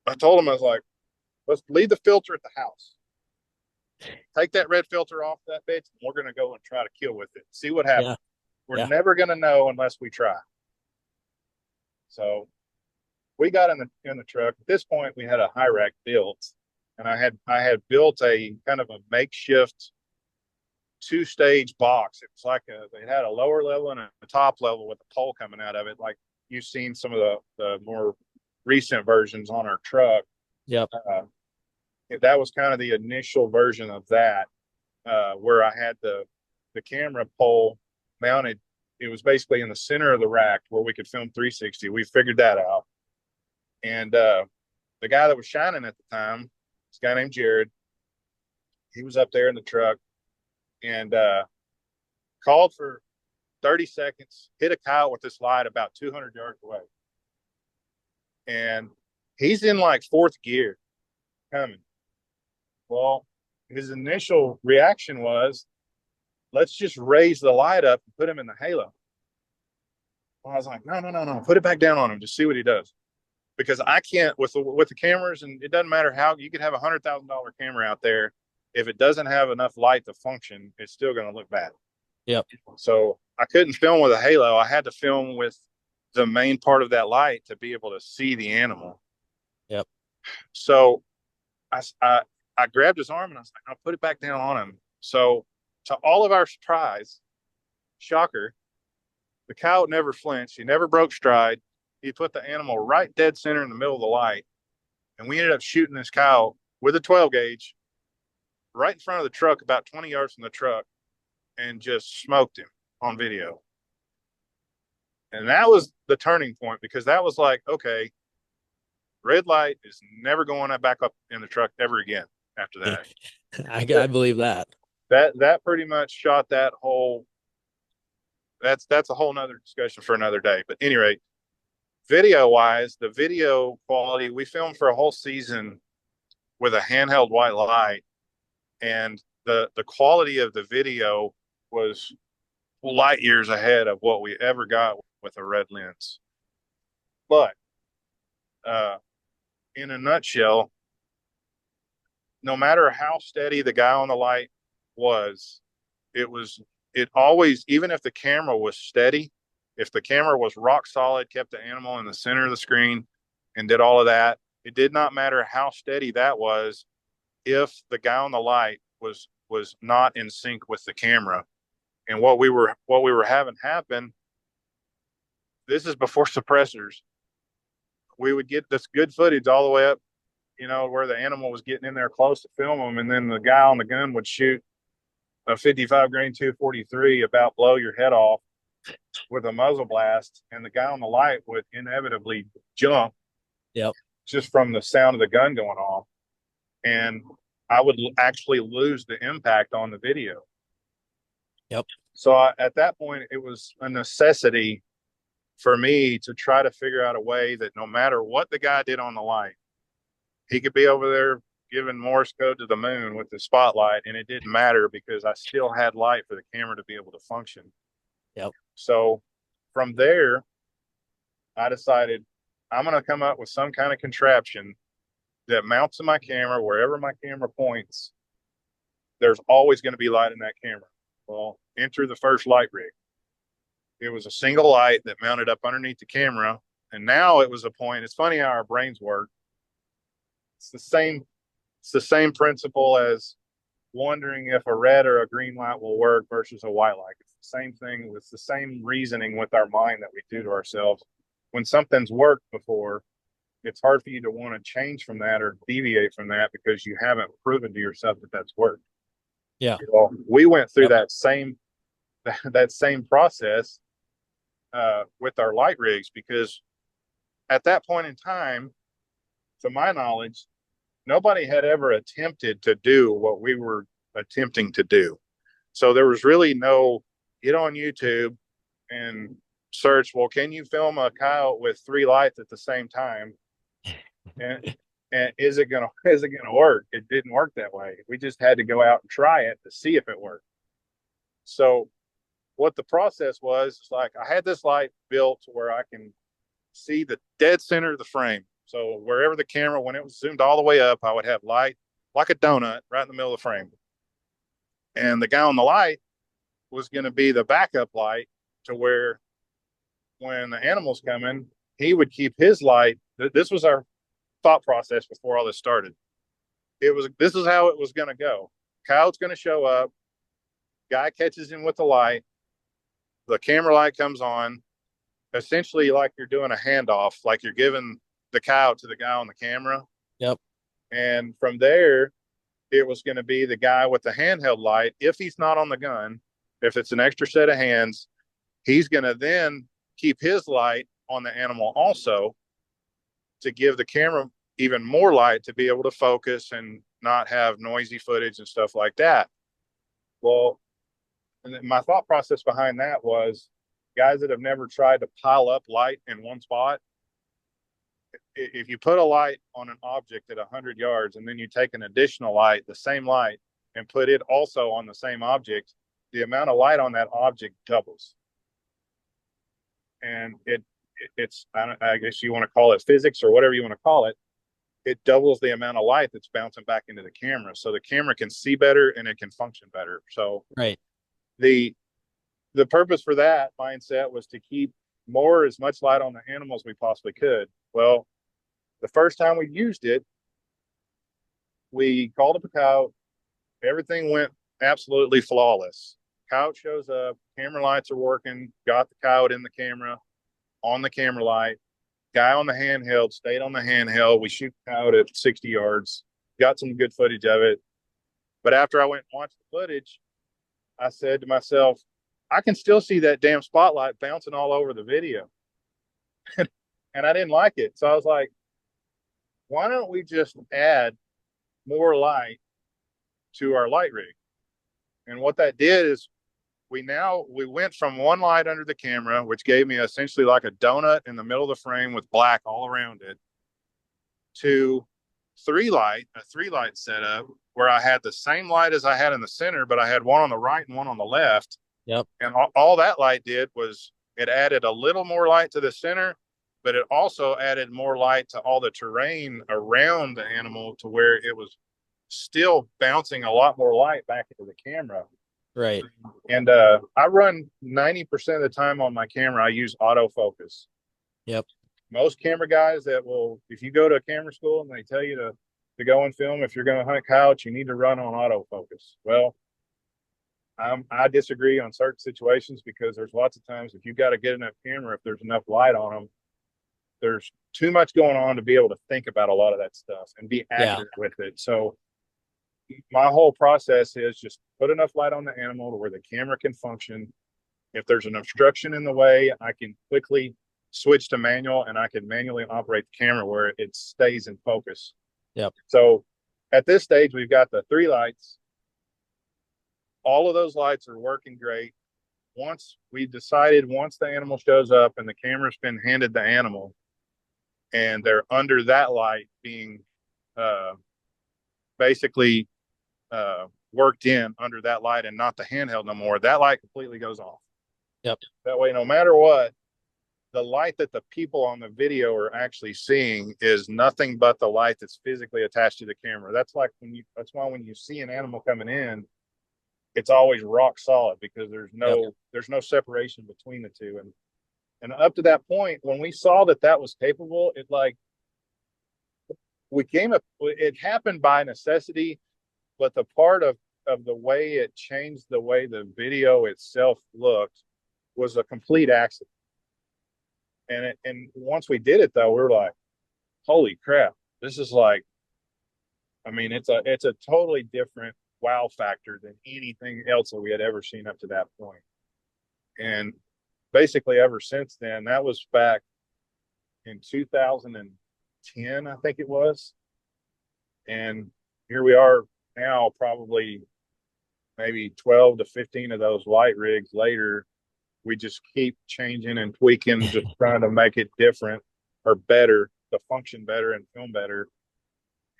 I told him, I was like, let's leave the filter at the house. Take that red filter off that bitch, and we're going to go and try to kill with it. See what happens. Yeah. We're never going to know unless we try. So we got in the truck. At this point, we had a Hyrax built, and I had built a kind of a makeshift 2-stage box. It was like they had a lower level and a top level with a pole coming out of it, like you've seen some of the more recent versions on our truck. Yep. That was kind of the initial version of that, where I had the camera pole mounted. It was basically in the center of the rack where we could film 360. We figured that out. And the guy that was shining at the time, this guy named Jared, he was up there in the truck and called for 30 seconds, hit a coyote with this light about 200 yards away. And he's in like fourth gear coming. Well, his initial reaction was, let's just raise the light up and put him in the halo. Well, I was like, no, put it back down on him, just see what he does. Because I can't, with the cameras, and it doesn't matter how, you could have $100,000 camera out there. If it doesn't have enough light to function, it's still going to look bad. Yep. So I couldn't film with a halo. I had to film with the main part of that light to be able to see the animal. Yep. So I grabbed his arm and I was like, I'll put it back down on him. So to all of our surprise, shocker, the coyote never flinched. He never broke stride. He put the animal right dead center in the middle of the light. And we ended up shooting this coyote with a 12 gauge right in front of the truck, about 20 yards from the truck, and just smoked him on video. And that was the turning point, because that was like, okay, red light is never going back up in the truck ever again after that. I believe that. That pretty much shot that whole, that's a whole nother discussion for another day. But at any rate, video wise, the video quality, we filmed for a whole season with a handheld white light, and the quality of the video was light years ahead of what we ever got with a red lens. But in a nutshell, no matter how steady the guy on the light was, it always, even if the camera was steady, if the camera was rock solid, kept the animal in the center of the screen and did all of that, it did not matter how steady that was if the guy on the light was not in sync with the camera. And what we were having happen, this is before suppressors, we would get this good footage all the way up, where the animal was getting in there close to film them, and then the guy on the gun would shoot a 55 grain 243 about blow your head off with a muzzle blast, and the guy on the light would inevitably jump. Yep. Just from the sound of the gun going off, and I would actually lose the impact on the video. Yep. So at that point, it was a necessity for me to try to figure out a way that no matter what the guy did on the light, he could be over there giving Morse code to the moon with the spotlight, and it didn't matter because I still had light for the camera to be able to function. Yep. So from there, I decided I'm going to come up with some kind of contraption that mounts to my camera. Wherever my camera points, there's always going to be light in that camera. Well, enter the first light rig. It was a single light that mounted up underneath the camera. And now it was a point. It's funny how our brains work. It's the same principle as wondering if a red or a green light will work versus a white light. It's the same thing. It's the same reasoning with our mind that we do to ourselves. When something's worked before, it's hard for you to want to change from that or deviate from that because you haven't proven to yourself that that's worked. Yeah. Well, we went through that same process with our light rigs, because at that point in time, to my knowledge, nobody had ever attempted to do what we were attempting to do. So there was really no get on YouTube and search, well, can you film a coyote with 3 lights at the same time? And is it gonna work? It didn't work that way. We just had to go out and try it to see if it worked. So what the process was, like, I had this light built where I can see the dead center of the frame. So wherever the camera, when it was zoomed all the way up, I would have light like a donut right in the middle of the frame. And the guy on the light was going to be the backup light to where when the animal's coming, he would keep his light. This was our thought process before all this started. This is how it was going to go. Coyote's going to show up. Guy catches him with the light. The camera light comes on, essentially like you're doing a handoff, like you're giving the coyote to the guy on the camera. Yep. And from there, it was going to be the guy with the handheld light. If he's not on the gun, if it's an extra set of hands, he's going to then keep his light on the animal also to give the camera even more light to be able to focus and not have noisy footage and stuff like that. Well, and my thought process behind that was, guys that have never tried to pile up light in one spot, if you put a light on an object at 100 yards and then you take an additional light, the same light, and put it also on the same object, the amount of light on that object doubles. And it's I guess you want to call it physics or whatever you want to call it. It doubles the amount of light that's bouncing back into the camera, so the camera can see better and it can function better. So right. The purpose for that mindset was to keep as much light on the animals we possibly could. Well, the first time we used it, we called up a coyote. Everything went absolutely flawless. Coyote shows up, camera lights are working, got the coyote in the camera, on the camera light. Guy on the handheld stayed on the handheld. We shoot the coyote at 60 yards, got some good footage of it. But after I went and watched the footage, I said to myself, I can still see that damn spotlight bouncing all over the video. And I didn't like it. So I was like, why don't we just add more light to our light rig? And what that did is we went from one light under the camera, which gave me essentially like a donut in the middle of the frame with black all around it, to a 3-light setup where I had the same light as I had in the center, but I had one on the right and one on the left. Yep. And all that light did was it added a little more light to the center, but it also added more light to all the terrain around the animal to where it was still bouncing a lot more light back into the camera. Right. And I run 90% of the time on my camera, I use autofocus. Yep. Most camera guys if you go to a camera school and they tell you to go and film, if you're going to hunt coyotes, you need to run on autofocus. Well, I disagree on certain situations, because there's lots of times if you've got to get enough camera, if there's enough light on them, there's too much going on to be able to think about a lot of that stuff and be accurate with it. So my whole process is just put enough light on the animal to where the camera can function. If there's an obstruction in the way, I can quickly switch to manual and I can manually operate the camera where it stays in focus. Yep. So at this stage, we've got the 3 lights. All of those lights are working great. Once the animal shows up and the camera's been handed the animal and they're under that light being basically worked in under that light and not the handheld no more, that light completely goes off. Yep. That way, no matter what, the light that the people on the video are actually seeing is nothing but the light that's physically attached to the camera. That's why when you see an animal coming in, it's always rock solid because there's no separation between the two. And up to that point, when we saw that was capable, it happened by necessity, but the part of the way it changed the way the video itself looked was a complete accident. And once we did it though, we were like, holy crap, this is like, I mean, it's a totally different wow factor than anything else that we had ever seen up to that point. And basically ever since then, that was back in 2010, I think it was. And here we are now, probably maybe 12 to 15 of those light rigs later. We just keep changing and tweaking, just trying to make it different or better, to function better and film better.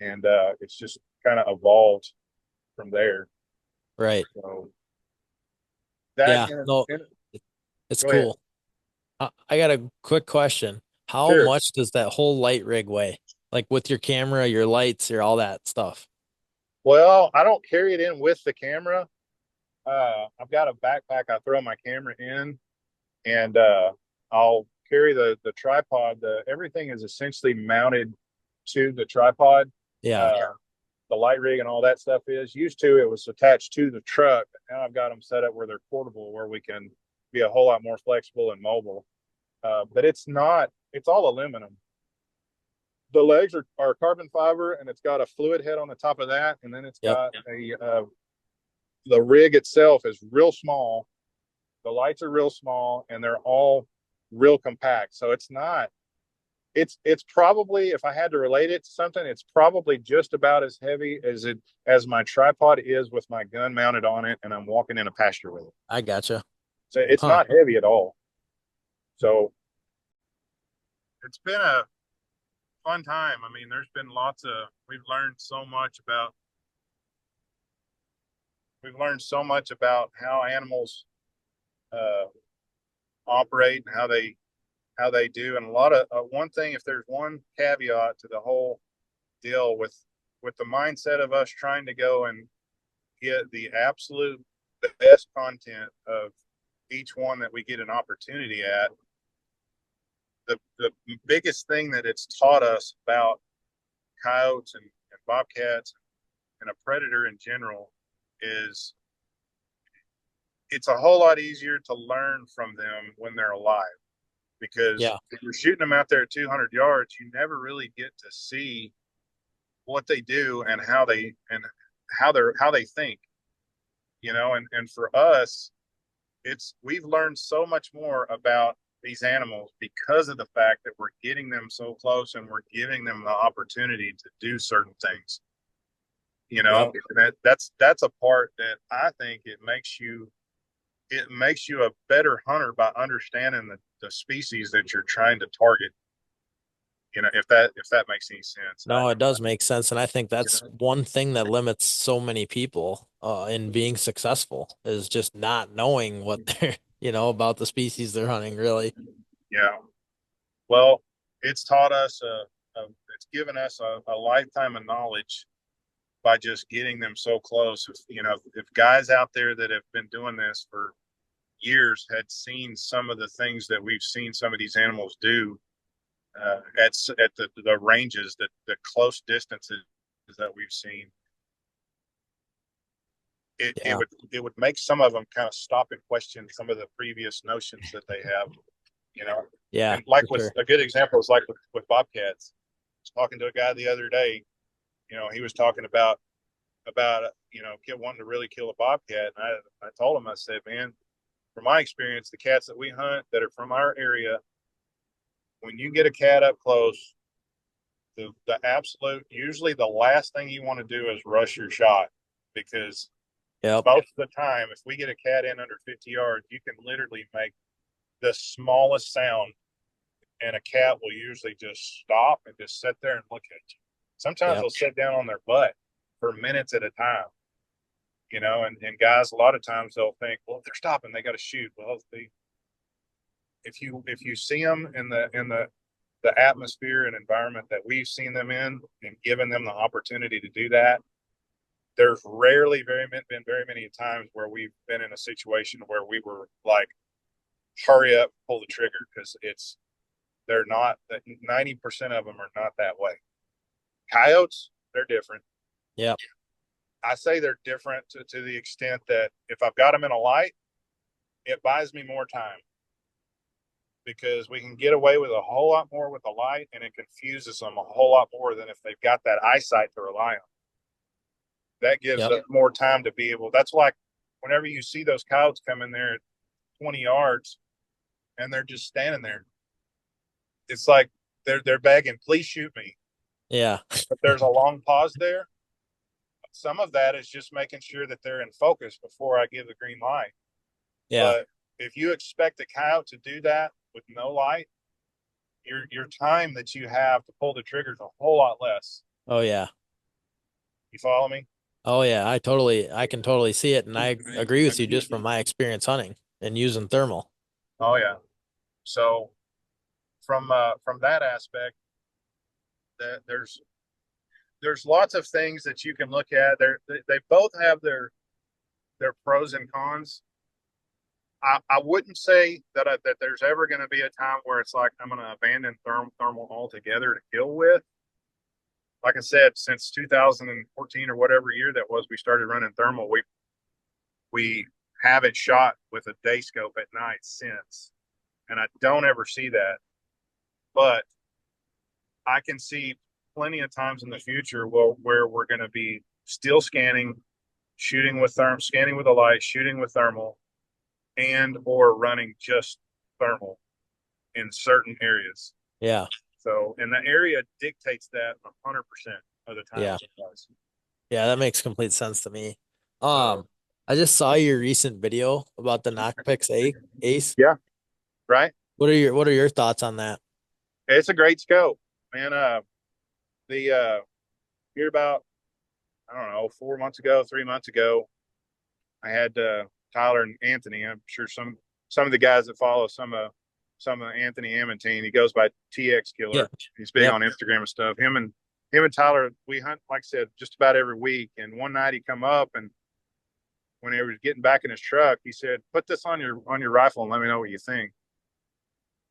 And it's just kind of evolved from there. Right. So it's Go cool. I got a quick question. How Sure. much does that whole light rig weigh? Like with your camera, your lights, your all that stuff? Well, I don't carry it in with the camera. I've got a backpack I throw my camera in, and I'll carry the tripod. Everything is essentially mounted to the tripod. Yeah. The light rig and all that stuff is. Used to, it was attached to the truck. Now I've got them set up where they're portable, where we can be a whole lot more flexible and mobile. But it's all aluminum. The legs are carbon fiber, and it's got a fluid head on the top of that. And then it's got the rig itself is real small. The lights are real small, and they're all real compact. So it's probably, if I had to relate it to something, it's probably just about as heavy as my tripod is with my gun mounted on it, and I'm walking in a pasture with it. I gotcha. So it's not heavy at all. So it's been a fun time. I mean, there's been we've learned so much about how animals operate and how they do. And a lot of one thing, if there's one caveat to the whole deal with the mindset of us trying to go and get the absolute best content of each one that we get an opportunity at, the biggest thing that it's taught us about coyotes and bobcats and a predator in general is it's a whole lot easier to learn from them when they're alive, because if you're shooting them out there at 200 yards, you never really get to see what they do and how they think, and for us, we've learned so much more about these animals because of the fact that we're getting them so close and we're giving them the opportunity to do certain things. That's a part that I think it makes you a better hunter by understanding the species that you're trying to target. If that makes any sense. No, it does make sense. And I think that's one thing that limits so many people in being successful, is just not knowing what they're, about the species they're hunting, really. Yeah. Well, it's taught us, it's given us a lifetime of knowledge by just getting them so close. If guys out there that have been doing this for years had seen some of the things that we've seen some of these animals do at the ranges, the close distances that we've seen, it would make some of them kind of stop and question some of the previous notions that they have. Yeah. And a good example is like with bobcats. I was talking to a guy the other day. He was talking about about, wanting to really kill a bobcat. And I told him, I said, man, from my experience, the cats that we hunt that are from our area, when you get a cat up close, the absolute, usually the last thing you want to do is rush your shot, because Yep. most of the time, if we get a cat in under 50 yards, you can literally make the smallest sound and a cat will usually just stop and just sit there and look at you. Sometimes Yep. they'll sit down on their butt for minutes at a time, and guys, a lot of times they'll think, well, if they're stopping, they got to shoot. Well, if you see them in the atmosphere and environment that we've seen them in and given them the opportunity to do that, there's rarely been very many times where we've been in a situation where we were like, hurry up, pull the trigger, because they're not, that 90% of them are not that way. Coyotes, they're different. Yeah. I say they're different to the extent that if I've got them in a light, it buys me more time, because we can get away with a whole lot more with the light, and it confuses them a whole lot more than if they've got that eyesight to rely on. That gives us more time to be able. That's like whenever you see those coyotes come in there at 20 yards and they're just standing there, it's like they're begging, please shoot me. Yeah. But there's a long pause there. Some of that is just making sure that they're in focus before I give the green light. Yeah. But if you expect a coyote to do that with no light, your time that you have to pull the trigger is a whole lot less. Oh yeah. You follow me? Oh yeah. I can totally see it. And I agree with you just from my experience hunting and using thermal. Oh yeah. So from that aspect, that there's lots of things that you can look at. They both have their pros and cons. I wouldn't say that there's ever going to be a time where it's like I'm going to abandon thermal altogether to kill with. Like I said, since 2014 or whatever year that was, we started running thermal. We haven't shot with a day scope at night since, and I don't ever see that. But I can see plenty of times in the future where we're going to be still scanning, shooting with scanning with a light, shooting with thermal, and or running just thermal in certain areas. Yeah. So, and the area dictates that 100% of the time. Yeah. Yeah, that makes complete sense to me. I just saw your recent video about the Knockpix Ace. Yeah. Right. What are your thoughts on that? It's a great scope, man. Here about, I don't know, 3 months ago, I had Tyler and Anthony. I'm sure some of the guys that follow some of Anthony Amantine, he goes by TX Killer. Yeah. He's big on Instagram and stuff. Him and Tyler, we hunt, like I said, just about every week. And one night he come up, and when he was getting back in his truck, he said, "Put this on your rifle and let me know what you think."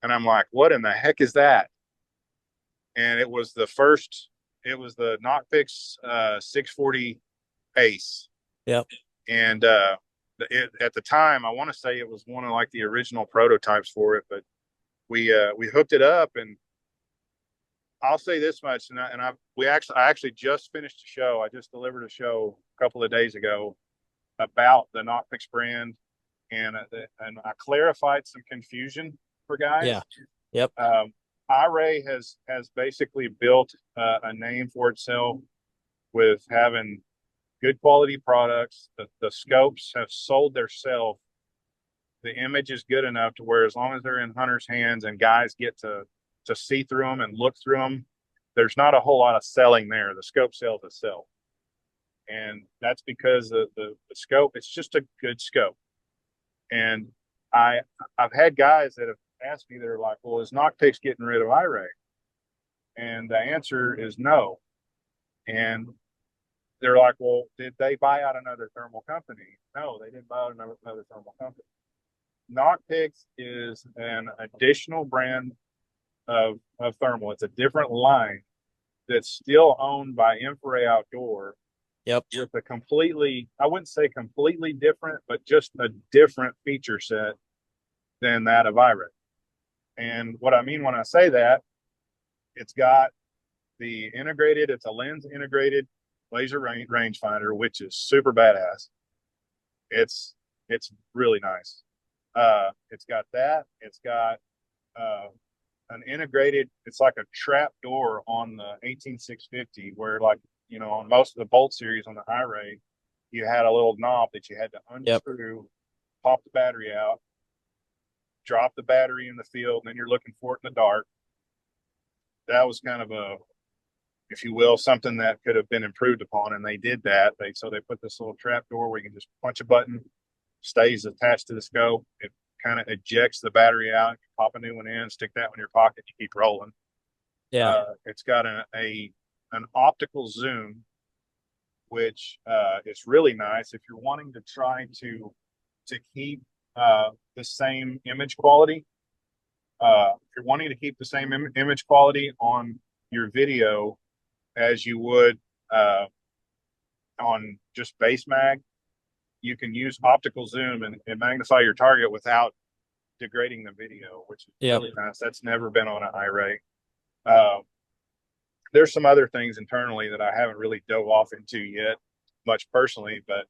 And I'm like, "What in the heck is that?" And it was the Knockpix 640 Ace. Yep. And at the time, I want to say it was one of like the original prototypes for it, but we hooked it up, and I'll say this much, I actually just finished a show. I just delivered a show a couple of days ago about the Knockpix brand, and I clarified some confusion for guys. Yeah. Yep. iRay has basically built a name for itself with having good quality products. The scopes have sold themselves. The image is good enough to where as long as they're in hunters' hands and guys get to see through them and look through them, there's not a whole lot of selling there. The scope sells itself. And that's because the scope, it's just a good scope. And I've had guys that have asked me, they're like, well, is Knockpix getting rid of iRay? And the answer is no. And they're like, well, did they buy out another thermal company? No, they didn't buy out another thermal company. Knockpix is an additional brand of thermal. It's a different line that's still owned by Infrared Outdoor. Yep. With a completely, I wouldn't say completely different, but just a different feature set than that of iRay. And what I mean when I say that, it's got it's a lens integrated laser rangefinder, which is super badass. It's really nice. It's got that. It's got an integrated. It's like a trap door on the 18650, where like on most of the Bolt series on the iRay, you had a little knob that you had to unscrew, pop the battery out, drop the battery in the field, and then you're looking for it in the dark. That was kind of a, if you will, something that could have been improved upon, and they did that. So they put this little trap door where you can just punch a button, stays attached to the scope. It kind of ejects the battery out. You pop a new one in, stick that one in your pocket, you keep rolling. Yeah. It's got an optical zoom, which is really nice if you're wanting to try to keep the same image quality. If you're wanting to keep the same image quality on your video as you would on just base mag, you can use optical zoom and magnify your target without degrading the video, which is really nice. That's never been on an iRay. There's some other things internally that I haven't really dove off into yet, much personally, but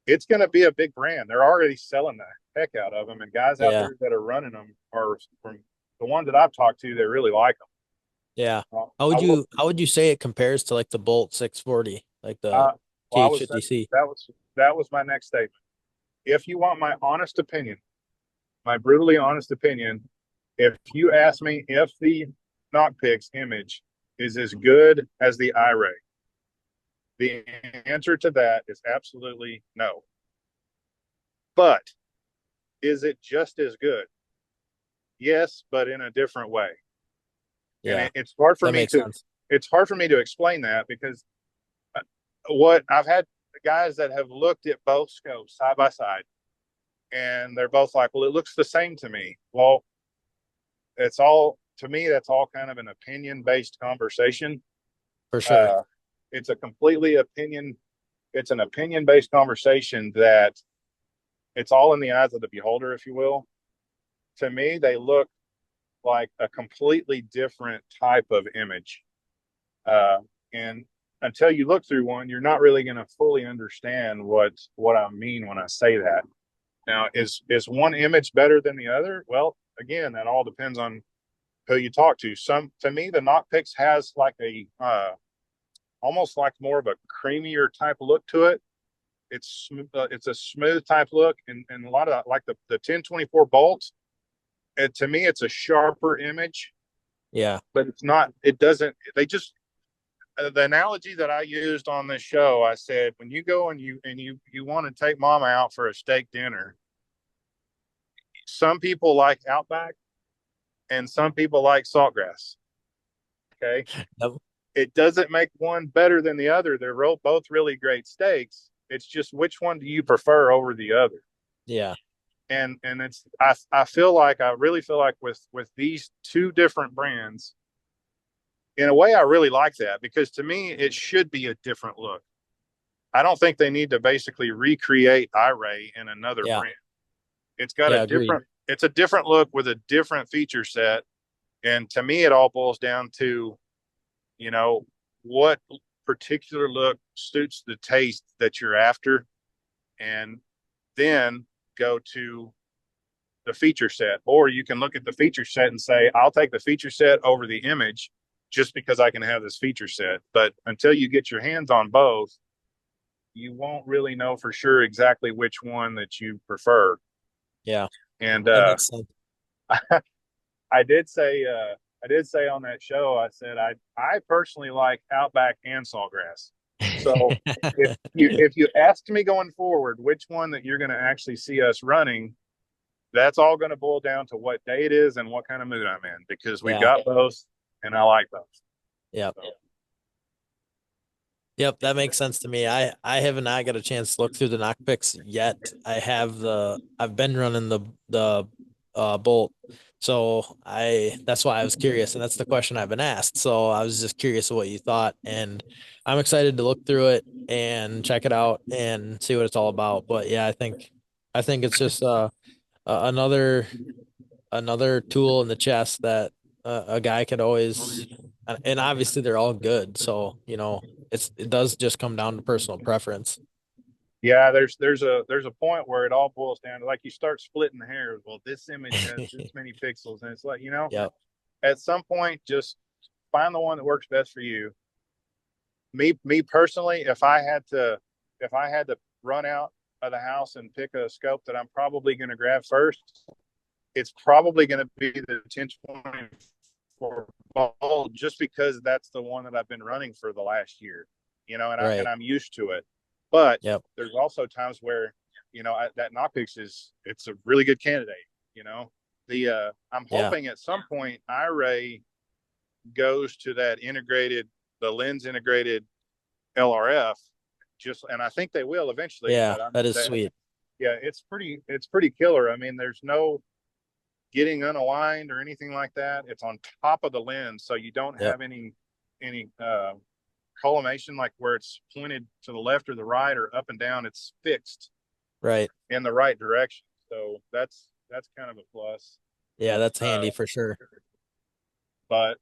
it's going to be a big brand. They're already selling the heck out of them, and guys out there that are running them are, from the ones that I've talked to, they really like them. Yeah. How would you say it compares to like the Bolt 640, like the TH50C? That was my next statement. If you want my honest opinion, my brutally honest opinion, if you ask me if the Knockpix image is as good as the iRay, the answer to that is absolutely no. But is it just as good? Yes, but in a different way. Yeah, and it's hard for me to sense. It's hard for me to explain that, because what I've had guys that have looked at both scopes side by side, and they're both like, well, it looks the same to me. Well, it's all, to me, that's all kind of an opinion based conversation. For sure. It's an opinion based conversation that it's all in the eyes of the beholder, if you will. To me, they look like a completely different type of image. And until you look through one, you're not really going to fully understand what I mean when I say that. Now, is one image better than the other? Well, again, that all depends on who you talk to. To me, the Knockpix has like a almost like more of a creamier type look to it. It's a smooth type look, and a lot of like the 1024 bolts. And to me, it's a sharper image. Yeah, but it's not. It doesn't. They just, the analogy that I used on this show, I said, when you go and you want to take mama out for a steak dinner, some people like Outback and some people like Saltgrass. Okay. Yep. It doesn't make one better than the other. They're both really great steaks. It's just, which one do you prefer over the other? Yeah. And it's, I really feel like with these two different brands, in a way, I really like that, because to me, it should be a different look. I don't think they need to basically recreate iRay in another brand. It's got it's a different look with a different feature set. And to me, it all boils down to, what particular look suits the taste that you're after, and then go to the feature set. Or you can look at the feature set and say, I'll take the feature set over the image just because I can have this feature set. But until you get your hands on both, you won't really know for sure exactly which one that you prefer. Yeah. And I did say on that show, I said, I personally like Outback and Saltgrass. So if you ask me going forward which one that you're going to actually see us running, that's all going to boil down to what day it is and what kind of mood I'm in, because we've got both and I like both. Yep. So. Yep, that makes sense to me. I have not got a chance to look through the Knockpix yet. I've been running the Bolt. So that's why I was curious, and that's the question I've been asked. So I was just curious of what you thought, and I'm excited to look through it and check it out and see what it's all about. But yeah, I think it's just another tool in the chest that a guy could always And obviously they're all good. So, it does just come down to personal preference. Yeah, there's a point where it all boils down to, like, you start splitting the hairs. Well, this image has this many pixels, and it's like, Yep. at some point, just find the one that works best for you. Me personally, if I had to run out of the house and pick a scope that I'm probably going to grab first, it's probably going to be the 1024 Bolt, just because that's the one that I've been running for the last year, and Right. I'm used to it. But Yep. there's also times where, that Knoppix it's a really good candidate. I'm Yeah. hoping at some point iRay goes to the lens integrated LRF, and I think they will eventually. Yeah. But That is sweet. yeah, it's pretty killer. I mean, there's no getting unaligned or anything like that. It's on top of the lens, so you don't Yep. have any collimation, like where it's pointed to the left or the right or up and down. It's fixed Right. in the right direction. So that's kind of a plus. Yeah. That's Uh, handy for sure. but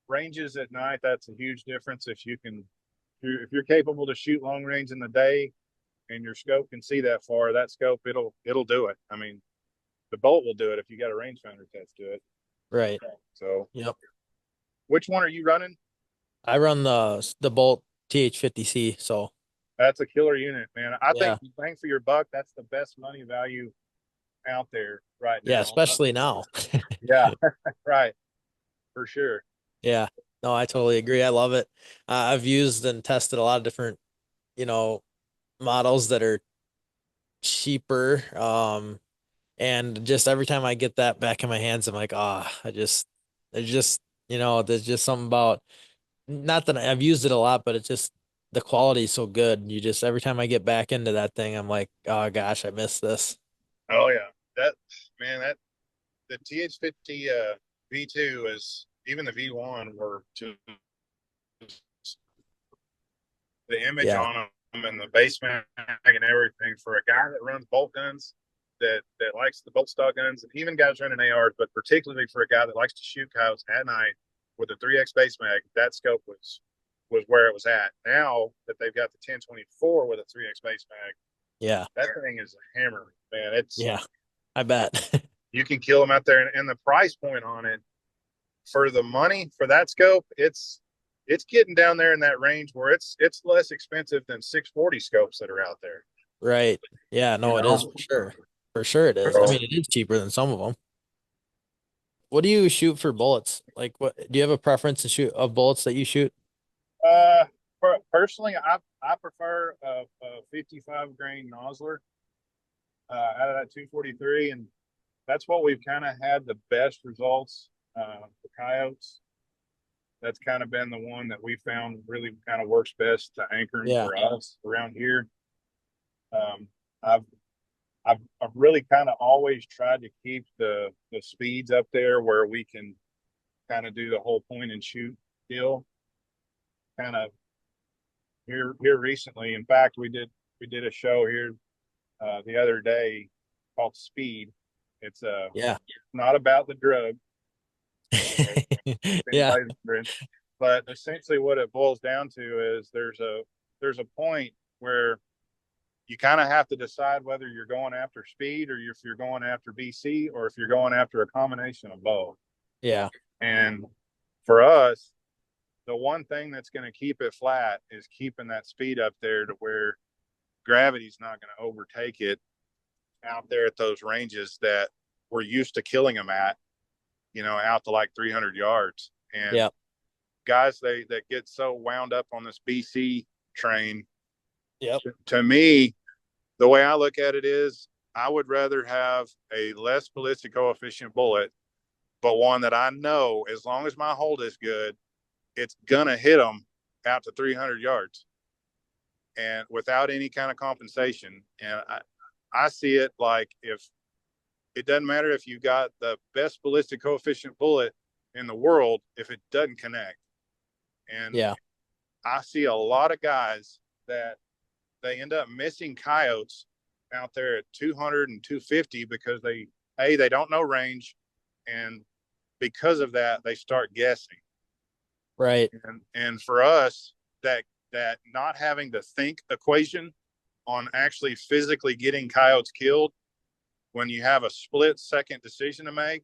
ranges at night, that's a huge difference. If you're capable to shoot long range in the day and your scope can see that far, that scope it'll do it. I mean, the Bolt will do it if you got a rangefinder attached to it. Right. So, Yep. which one are you running? I run the Bolt TH50C. So That's a killer unit, man. I yeah. think bang for your buck, that's the best money value out there right Yeah. now. Especially now. Yeah, right, for sure. Yeah. No, I totally agree. I love it. I've used and tested a lot of different, you know, models that are cheaper. And just every time I get that back in my hands, I'm like, there's just, there's just something about, not that I've used it a lot, but it's just the quality is so good. You just, every time I get back into that thing, I'm like, oh gosh, I missed this. Oh yeah, that man, that the TH50 V2 is, even the V1 were just the image Yeah. on them and the base mag and everything, for a guy that runs bolt guns, that likes the bolt stock guns, and even guys running ARs, but particularly for a guy that likes to shoot coyotes at night with a 3x base mag. That scope was where it was at. Now that they've got the 1024 with a 3x base mag, Yeah. that thing is a hammer, man. It's Yeah. I bet. You can kill them out there, and the price point on it, for the money for that scope, it's getting down there in that range where it's less expensive than 640 scopes that are out there. Right. Yeah. No, You it is know? for sure. For sure it is. I mean, it is cheaper than some of them. What do you shoot for bullets? Like, what do you have a preference to shoot of bullets that you shoot? Uh, Personally, I prefer a 55 grain Nosler out of that 243, and that's what we've kind of had the best results for coyotes. That's kind of been the one that we found really kind of works best to anchoring Yeah. for us around here. Um, I've I've really kind of always tried to keep the speeds up there where we can kind of do the whole point and shoot deal. Kind of here recently. In fact, we did a show here the other day called Speed. It's Yeah. not about the drug. Yeah. But essentially what it boils down to is there's a point where you kind of have to decide whether you're going after speed, or if you're going after BC, or if you're going after a combination of both. Yeah. And for us, the one thing that's going to keep it flat is keeping that speed up there to where gravity's not going to overtake it out there at those ranges that we're used to killing them at, out to like 300 yards. And Yeah. guys, that get so wound up on this BC train. Yep. To me, the way I look at it is, I would rather have a less ballistic coefficient bullet, but one that I know, as long as my hold is good, it's gonna hit them out to 300 yards, and without any kind of compensation. And I see it like, if it doesn't matter if you got the best ballistic coefficient bullet in the world, if it doesn't connect. And Yeah. I see a lot of guys that they end up missing coyotes out there at 200 and 250 because they don't know range, and because of that they start guessing. Right. And for us, that not having to think equation on actually physically getting coyotes killed when you have a split second decision to make,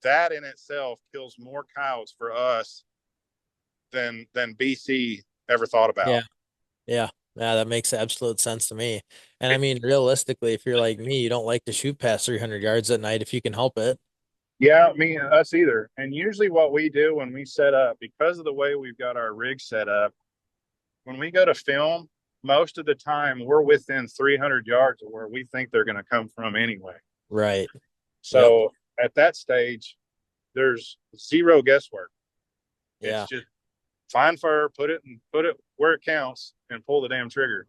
that in itself kills more coyotes for us than BC ever thought about. Yeah. Yeah. Yeah, that makes absolute sense to me. And I mean, realistically, if you're like me, you don't like to shoot past 300 yards at night if you can help it. Yeah, me, us either. And usually what we do when we set up, because of the way we've got our rig set up, when we go to film, most of the time we're within 300 yards of where we think they're going to come from anyway. Right. So at that stage, there's zero guesswork. Yeah. It's just find fur, put it where it counts, and pull the damn trigger.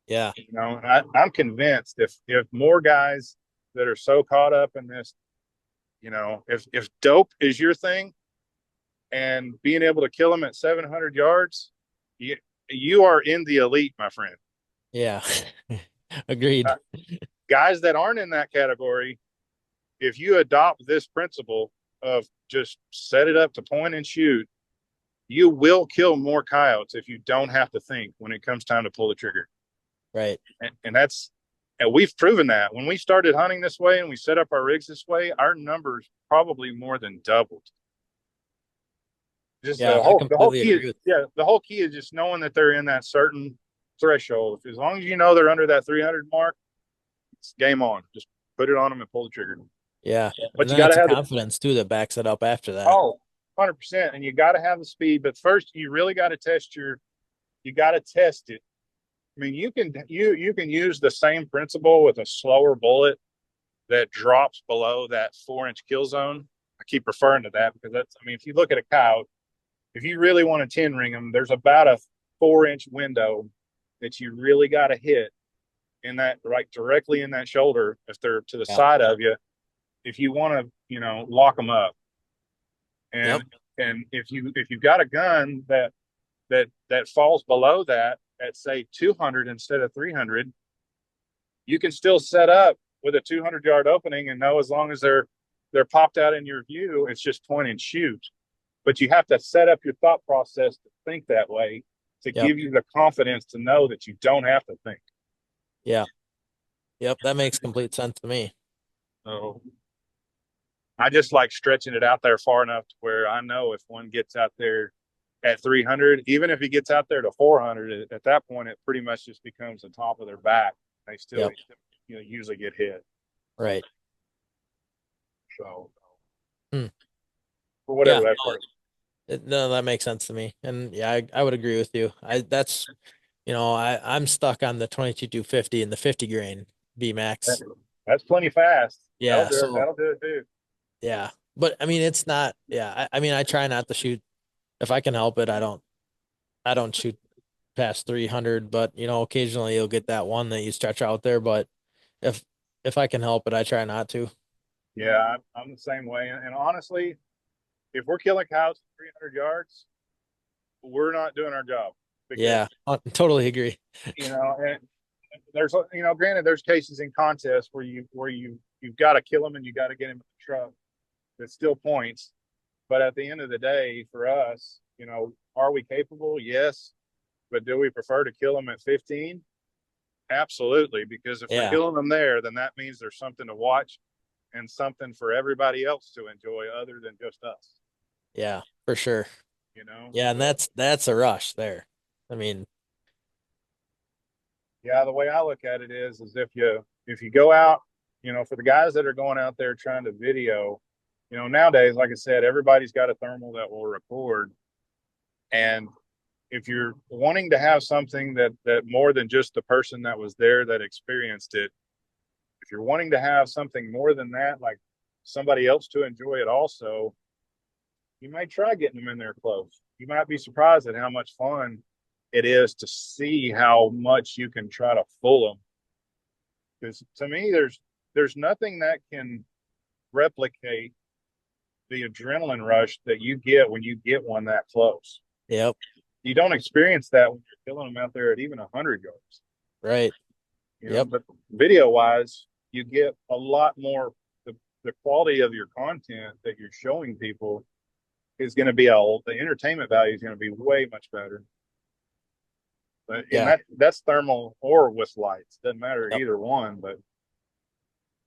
Yeah. You know, I'm convinced if more guys that are so caught up in this, you know, if dope is your thing, and being able to kill them at 700 yards, you are in the elite, my friend. Yeah. Agreed. Guys that aren't in that category, if you adopt this principle of just set it up to point and shoot, you will kill more coyotes if you don't have to think when it comes time to pull the trigger. Right. And we've proven that when we started hunting this way and we set up our rigs this way, our numbers probably more than doubled. Just Yeah, the whole key is just knowing that they're in that certain threshold. As long as you know they're under that 300 mark, it's game on. Just put it on them and pull the trigger. Yeah. But you got to have have confidence too that backs it up after that. Oh, 100%. And you got to have the speed. But first, you really got to test it. I mean, you can use the same principle with a slower bullet that drops below that 4-inch kill zone. I keep referring to that because if you look at a cow, if you really want to 10 ring them, there's about a 4-inch window that you really got to hit in that, right, directly in that shoulder if they're to the side of you, if you want to, lock them up. And if you've got a gun that falls below that at say 200 instead of 300, you can still set up with a 200-yard opening and know as long as they're popped out in your view, it's just point and shoot. But you have to set up your thought process to think that way to give you the confidence to know that you don't have to think. Yeah. Yep. That makes complete sense to me. So I just like stretching it out there far enough to where I know if one gets out there at 300, even if he gets out there to 400, at that point, it pretty much just becomes the top of their back. They still, usually get hit. Right. So, for whatever that part. No, that makes sense to me. And yeah, I would agree with you. I'm stuck on the 22-250 and the 50 grain B-Max. That's plenty fast. Yeah. That'll do it too. Yeah. But I mean, it's not, I try not to shoot if I can help it. I don't shoot past 300, but occasionally you'll get that one that you stretch out there. But if I can help it, I try not to. Yeah, I'm the same way. And honestly, if we're killing cows 300 yards, we're not doing our job. Because, I totally agree. And there's, granted, there's cases in contests where you've got to kill them and you got to get him in the truck. That still points. But at the end of the day, for us, are we capable? Yes. But do we prefer to kill them at 15? Absolutely. Because if we're killing them there, then that means there's something to watch and something for everybody else to enjoy other than just us. Yeah, for sure. Yeah, and that's a rush there. I mean, the way I look at it is if you go out, for the guys that are going out there trying to video, nowadays, like I said, everybody's got a thermal that will record. And if you're wanting to have something that more than just the person that was there that experienced it, if you're wanting to have something more than that, like somebody else to enjoy it also, you might try getting them in there close. You might be surprised at how much fun it is to see how much you can try to fool them. Because to me, there's nothing that can replicate the adrenaline rush that you get when you get one that close. Yep. You don't experience that when you're killing them out there at even 100 yards. Right. But video wise, you get a lot more the quality of your content that you're showing people is going to be the entertainment value is going to be way much better. But Yeah. and that's thermal or with lights. Doesn't matter Yep. either one, but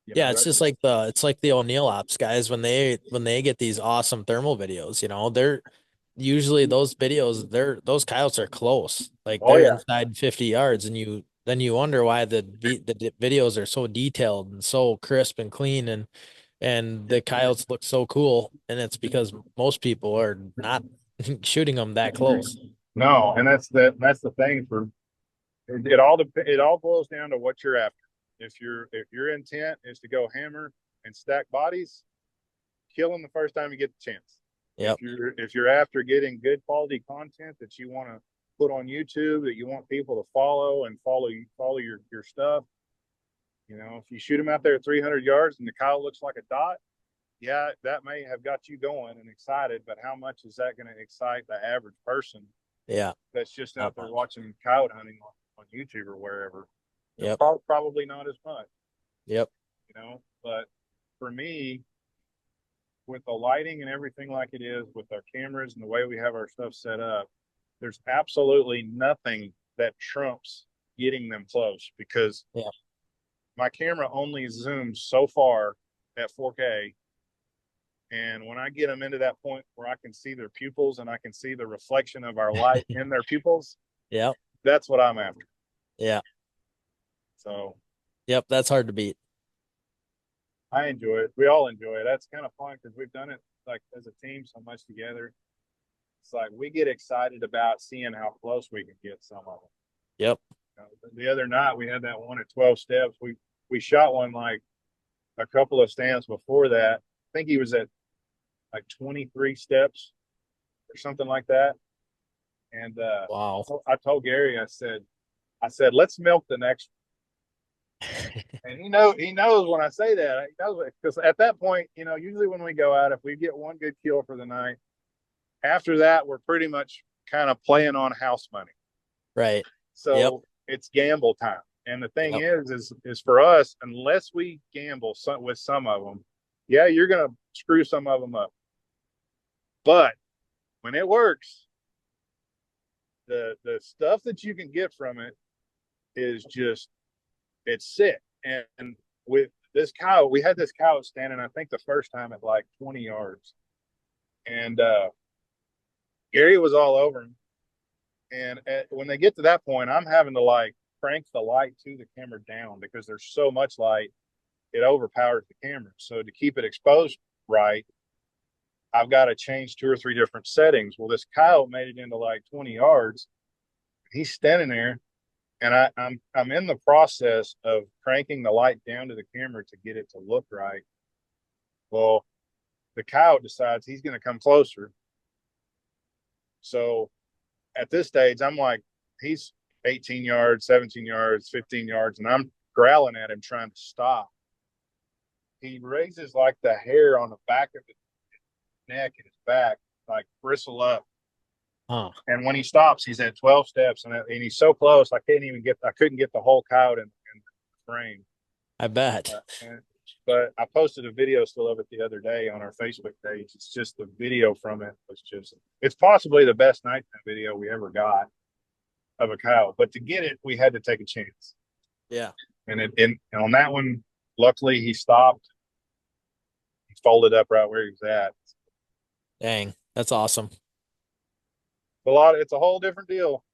Yeah, it's just like the O'Neill Ops guys when they get these awesome thermal videos, they're usually those videos, those coyotes are close. Like oh they're yeah, inside 50 yards and you wonder why the videos are so detailed and so crisp and clean and the coyotes look so cool, and it's because most people are not shooting them that close. no, and that's the thing for it all boils down to what you're after. If your intent is to go hammer and stack bodies, kill them the first time you get the chance. Yep. If you're after getting good quality content that you want to put on YouTube, that you want people to follow and follow your stuff, if you shoot them out there at 300 yards and the cow looks like a dot, yeah, that may have got you going and excited, but how much is that going to excite the average person Yeah. that's just out Not there much. watching coyote hunting on YouTube or wherever? Yep. Probably not as much, Yep. but for me, with the lighting and everything like it is, with our cameras and the way we have our stuff set up, there's absolutely nothing that trumps getting them close, because Yeah. my camera only zooms so far at 4K. And when I get them into that point where I can see their pupils and I can see the reflection of our light in their pupils, Yep. that's what I'm after. Yeah. So Yep. That's hard to beat. I enjoy it. We all enjoy it. That's kind of fun because we've done it like as a team so much together. It's like we get excited about seeing how close we can get some of them. Yep. The other night we had that one at 12 steps. We shot one like a couple of stands before that. I think he was at like 23 steps or something like that. And Wow. I told Gary, I said, let's milk the next one. And he knows when I say that. He knows it, because at that point, usually when we go out, if we get one good kill for the night, after that, we're pretty much kind of playing on house money. Right. So Yep. it's gamble time. And the thing Yep. is for us, unless we gamble with some of them, yeah, you're going to screw some of them up. But when it works, the stuff that you can get from it is just, it's sick. And with this cow, we had this cow standing, I think the first time at like 20 yards. And Gary was all over him. And when they get to that point, I'm having to like crank the light to the camera down because there's so much light, it overpowers the camera. So to keep it exposed right, I've got to change 2 or 3 different settings. Well, this coyote made it into like 20 yards. He's standing there, and I'm in the process of cranking the light down to the camera to get it to look right. Well, the coyote decides he's going to come closer. So at this stage, I'm like, he's 18 yards, 17 yards, 15 yards, and I'm growling at him trying to stop. He raises like the hair on the back of his neck and his back, like bristle up. Huh. And when he stops, he's at 12 steps, and he's so close, I couldn't get the whole coyote in the frame. I bet. But I posted a video still of it the other day on our Facebook page. It's just the video from it was it's possibly the best nighttime video we ever got of a coyote. But to get it, we had to take a chance. Yeah. And on that one, luckily he stopped. He folded up right where he was at. Dang. That's awesome. It's a whole different deal.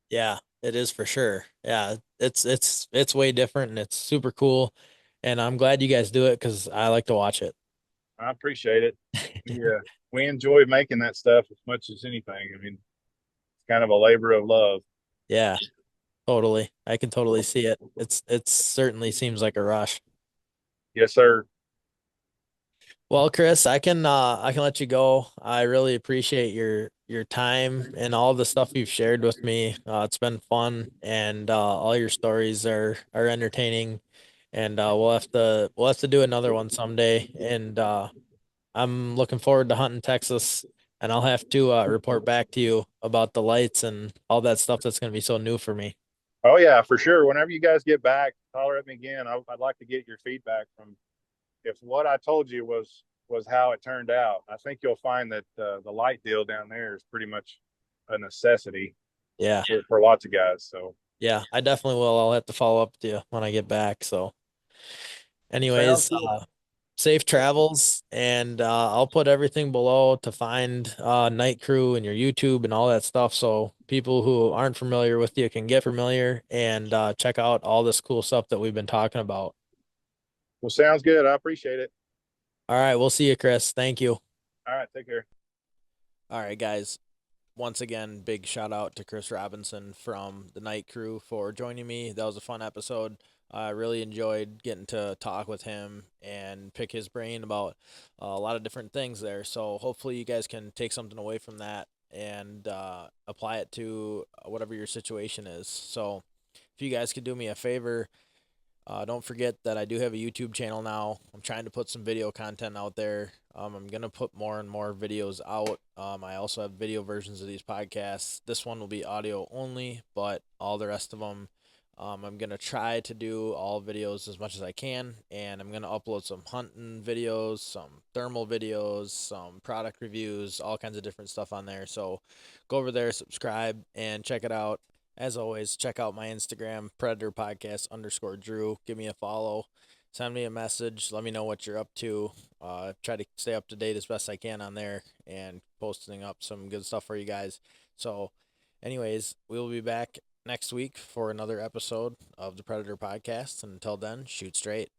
Yeah, it is for sure. Yeah, it's way different and it's super cool. And I'm glad you guys do it because I like to watch it. I appreciate it. Yeah, we enjoy making that stuff as much as anything. I mean, it's kind of a labor of love. Yeah, totally. I can totally see it. It certainly seems like a rush. Yes, sir. Well, Chris, I can let you go. I really appreciate your time and all the stuff you've shared with me. It's been fun, and all your stories are entertaining. And we'll have to do another one someday. And I'm looking forward to hunting Texas, and I'll have to report back to you about the lights and all that stuff that's going to be so new for me. Oh yeah, for sure. Whenever you guys get back, holler at me again. I'd like to get your feedback from if what I told you was was how it turned out. I think you'll find that the light deal down there is pretty much a necessity Yeah. for lots of guys. So Yeah, I definitely will. I'll have to follow up with you when I get back. So anyways, sounds good. safe travels, and I'll put everything below to find Night Crew and your YouTube and all that stuff, so people who aren't familiar with you can get familiar and check out all this cool stuff that we've been talking about. Well, sounds good. I appreciate it. All right, we'll see you, Chris. Thank you. All right, take care. All right, guys. Once again, big shout out to Chris Robinson from the Night Crew for joining me. That was a fun episode. I really enjoyed getting to talk with him and pick his brain about a lot of different things there. So hopefully you guys can take something away from that and apply it to whatever your situation is. So if you guys could do me a favor, don't forget that I do have a YouTube channel now. I'm trying to put some video content out there. I'm going to put more and more videos out. I also have video versions of these podcasts. This one will be audio only, but all the rest of them, I'm going to try to do all videos as much as I can. And I'm going to upload some hunting videos, some thermal videos, some product reviews, all kinds of different stuff on there. So go over there, subscribe, and check it out. As always, check out my Instagram, Predator Podcast _Drew. Give me a follow. Send me a message. Let me know what you're up to. Try to stay up to date as best I can on there and posting up some good stuff for you guys. So, anyways, we'll be back next week for another episode of the Predator Podcast. And until then, shoot straight.